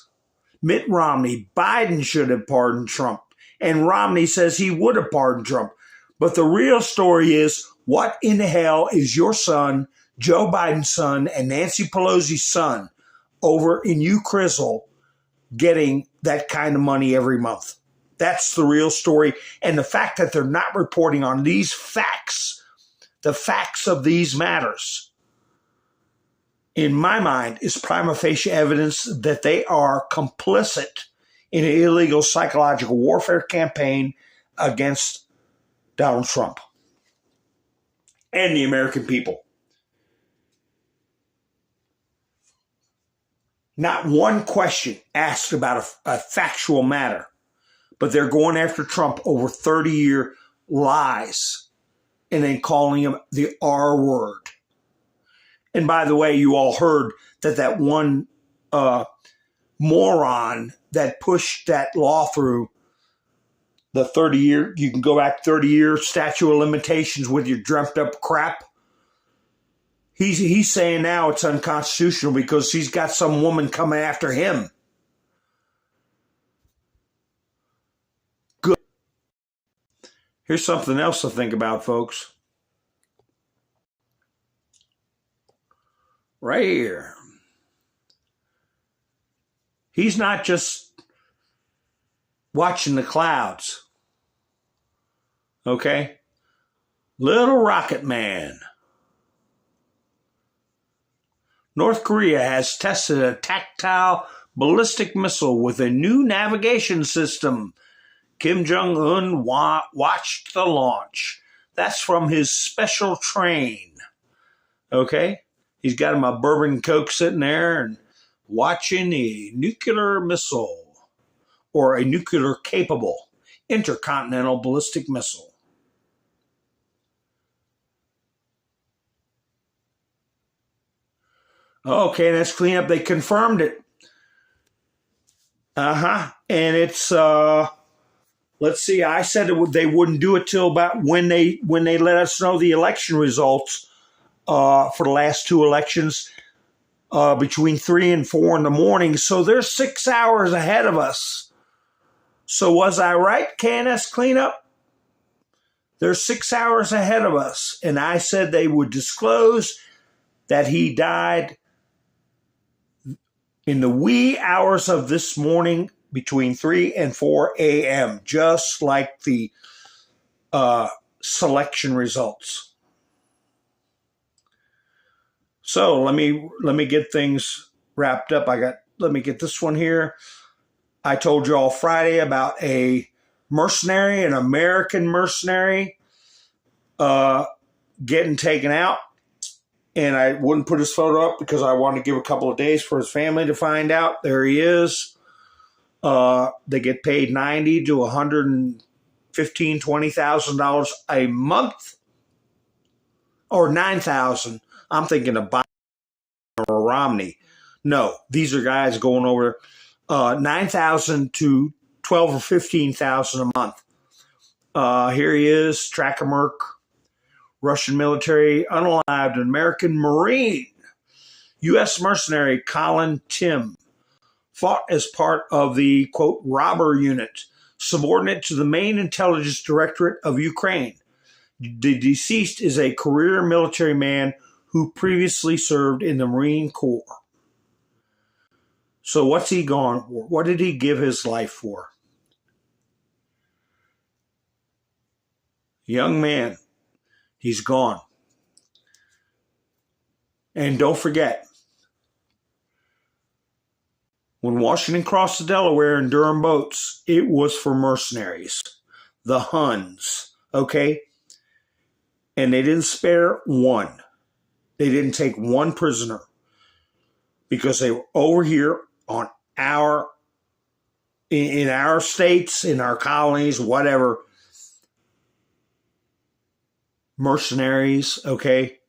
Mitt Romney, Biden should have pardoned Trump. And Romney says he would have pardoned Trump. But the real story is, what in the hell is your son, Joe Biden's son, and Nancy Pelosi's son over in Ukraine getting that kind of money every month? That's the real story. And the fact that they're not reporting on these facts, the facts of these matters, in my mind, is prima facie evidence that they are complicit in an illegal psychological warfare campaign against Donald Trump and the American people. Not one question asked about a factual matter, but they're going after Trump over 30-year lies and then calling him the R word. And by the way, you all heard that one moron that pushed that law through, the 30-year, you can go back 30 years, statute of limitations with your dreamt up crap. He's saying now it's unconstitutional because he's got some woman coming after him. Good. Here's something else to think about, folks. Right here. He's not just watching the clouds. Okay? Little Rocket Man. North Korea has tested a tactile ballistic missile with a new navigation system. Kim Jong-un watched the launch. That's from his special train. Okay? He's got him a bourbon Coke sitting there and watching a nuclear missile or a nuclear capable intercontinental ballistic missile. Okay, let's clean up. They confirmed it. And it's let's see. I said they wouldn't do it till about when they let us know the election results for the last two elections between 3 and 4 in the morning. So they're 6 hours ahead of us. So was I right, KNS Cleanup? They're 6 hours ahead of us, and I said they would disclose that he died in the wee hours of this morning between 3 and 4 a.m., just like the selection results. So let me get things wrapped up. Let me get this one here. I told you all Friday about a mercenary, an American mercenary, getting taken out. And I wouldn't put his photo up because I wanted to give a couple of days for his family to find out. There he is. They get paid $90,000 to $115,000, $20,000 a month, or $9,000. I'm thinking of Biden or Romney. No, these are guys going over $9,000 to $12,000 or $15,000 a month. Here he is, Tracker Merc. Russian military, unalived, an American Marine, U.S. mercenary Colin Tim, fought as part of the, quote, robber unit, subordinate to the main intelligence directorate of Ukraine. The deceased is a career military man who previously served in the Marine Corps. So what's he gone for? What did he give his life for? Young man. He's gone. And don't forget, when Washington crossed the Delaware in Durham boats, it was for mercenaries, the Huns, okay? And they didn't spare one. They didn't take one prisoner because they were over here on in our states, in our colonies, whatever. Mercenaries, okay,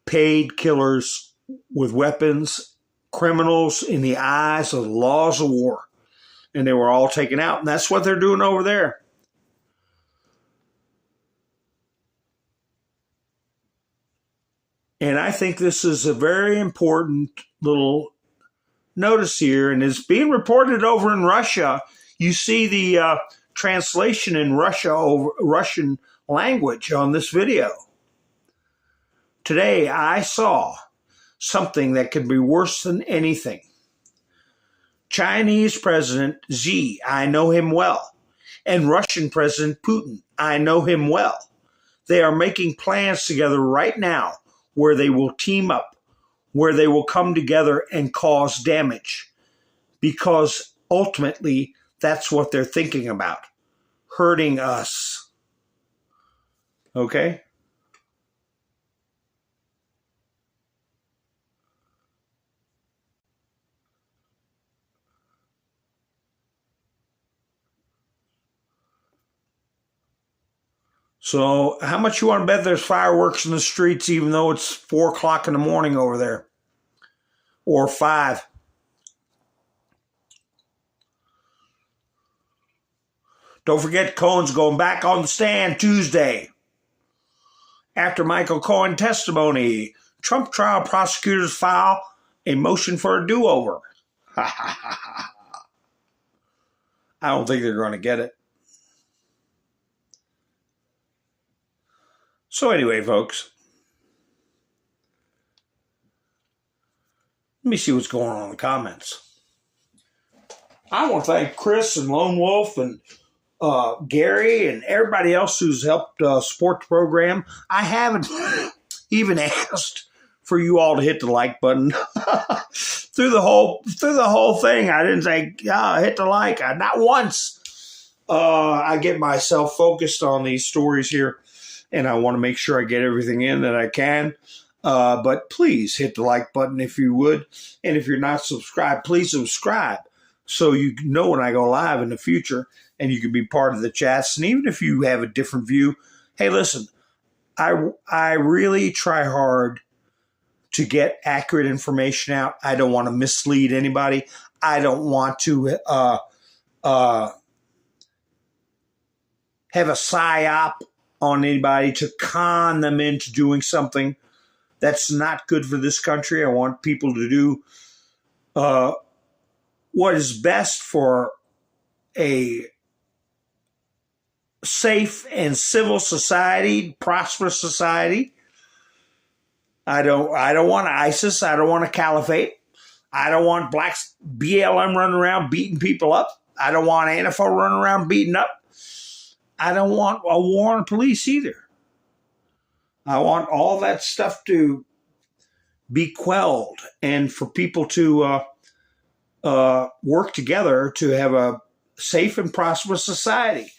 paid killers with weapons, criminals in the eyes of the laws of war. And they were all taken out. And that's what they're doing over there. And I think this is a very important little notice here. And it's being reported over in Russia. You see the translation in Russian language on this video. Today, I saw something that could be worse than anything. Chinese President Xi, I know him well. And Russian President Putin, I know him well. They are making plans together right now where they will team up, where they will come together and cause damage. Because ultimately, that's what they're thinking about. Hurting us. Okay? So how much you want to bet there's fireworks in the streets even though it's 4 o'clock in the morning over there? Or 5? Don't forget Cohen's going back on the stand Tuesday. After Michael Cohen testimony, Trump trial prosecutors file a motion for a do-over. I don't think they're going to get it. So anyway, folks, let me see what's going on in the comments. I want to thank Chris and Lone Wolf and Gary and everybody else who's helped support the program. I haven't even asked for you all to hit the like button through the whole thing. I didn't say hit the like. Not once. I get myself focused on these stories here, and I want to make sure I get everything in that I can. But please hit the like button if you would. And if you're not subscribed, please subscribe so you know when I go live in the future and you can be part of the chats. And even if you have a different view, hey, listen, I really try hard to get accurate information out. I don't want to mislead anybody. I don't want to have a psyop on anybody to con them into doing something that's not good for this country. I want people to do what is best for a safe and civil society, prosperous society. I don't want ISIS. I don't want a caliphate. I don't want blacks, BLM running around beating people up. I don't want Antifa running around beating up. I don't want a war on police either. I want all that stuff to be quelled and for people to work together to have a safe and prosperous society.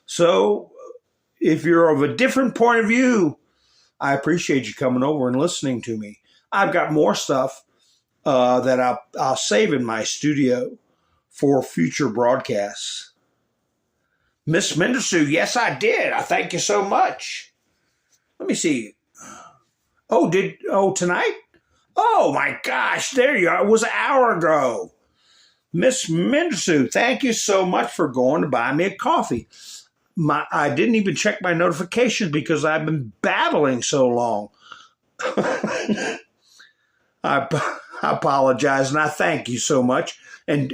So if you're of a different point of view, I appreciate you coming over and listening to me. I've got more stuff that I'll save in my studio for future broadcasts. Miss Mendersu, yes, I did. I thank you so much. Let me see. Tonight? Oh, my gosh, there you are. It was an hour ago. Miss Mendersu, thank you so much for going to buy me a coffee. I didn't even check my notifications because I've been babbling so long. I apologize, and I thank you so much. And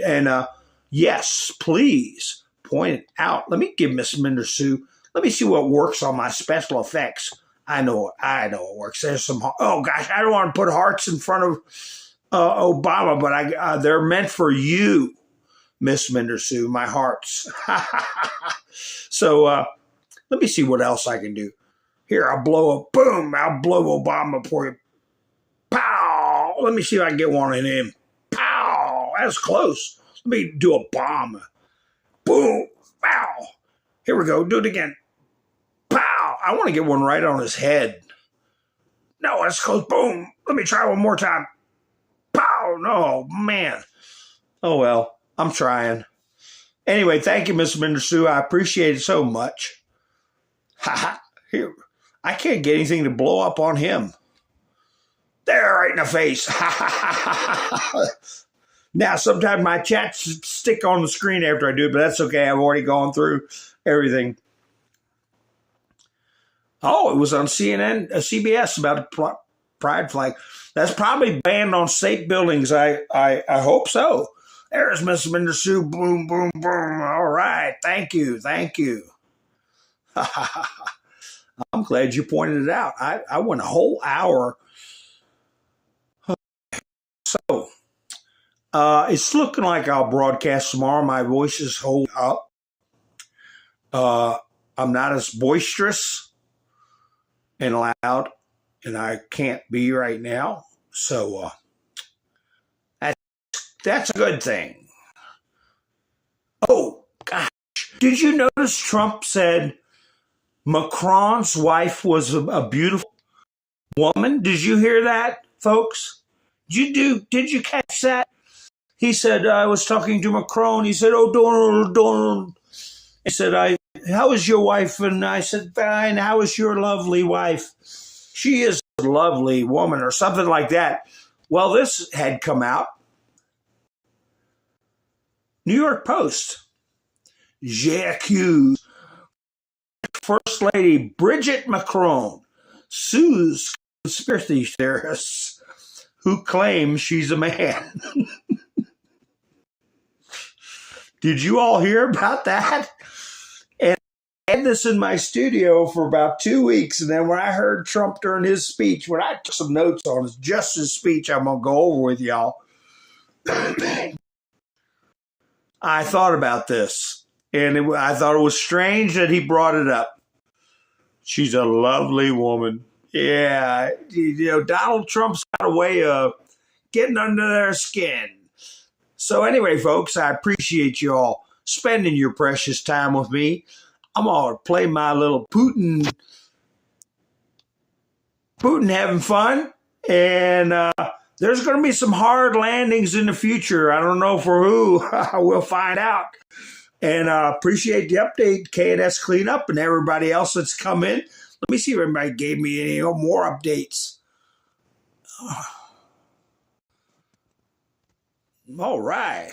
yes, please point it out. Let me give Miss Mendersu. Let me see what works on my special effects. I know it works. There's some. Oh gosh, I don't want to put hearts in front of Obama, but they're meant for you, Miss Mendersu. My hearts. So let me see what else I can do. Here, I'll blow Obama for you. Pow! Let me see if I can get one in him. Pow! That's close. Let me do a bomb. Boom! Pow! Here we go. Do it again. Pow! I want to get one right on his head. No, that's close. Boom! Let me try one more time. Pow! No, man. Oh, well. I'm trying. Anyway, thank you, Miss Mendersu. I appreciate it so much. Here, I can't get anything to blow up on him. There, right in the face. Now, sometimes my chats stick on the screen after I do it, but that's okay. I've already gone through everything. Oh, it was on CNN, CBS about the pride flag. That's probably banned on state buildings. I hope so. There's Miss Mendersu. Boom, boom, boom. All right. Thank you. Thank you. I'm glad you pointed it out. I went a whole hour. So it's looking like I'll broadcast tomorrow. My voice is holding up. I'm not as boisterous and loud, and I can't be right now. So that's a good thing. Oh, gosh. Did you notice Trump said Macron's wife was a beautiful woman? Did you hear that, folks? Did you catch that? He said, I was talking to Macron. He said, oh, Donald. He said, how is your wife? And I said, fine. How is your lovely wife? She is a lovely woman, or something like that. Well, this had come out. New York Post. J'accuse First Lady Bridget Macron sues conspiracy theorists who claim she's a man. Did you all hear about that? And had this in my studio for about 2 weeks, and then when I heard Trump during his speech, when I took some notes on just his speech, I'm going to go over with y'all. I thought about this, and I thought it was strange that he brought it up. She's a lovely woman. Yeah, Donald Trump's got a way of getting under their skin. So anyway, folks, I appreciate you all spending your precious time with me. I'm going to play my little Putin having fun, and there's going to be some hard landings in the future. I don't know for who. We'll find out. And appreciate the update, K&S Cleanup, and everybody else that's come in. Let me see if everybody gave me any more updates. All right.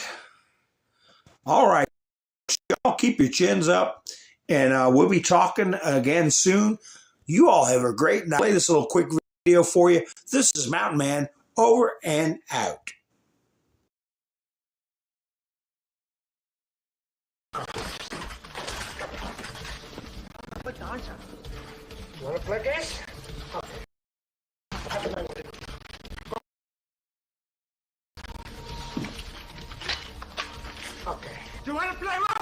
Y'all keep your chins up, and we'll be talking again soon. You all have a great night. I'll play this little quick video for you. This is Mountain Man, over and out. You want to play this? Okay. Do you want to play?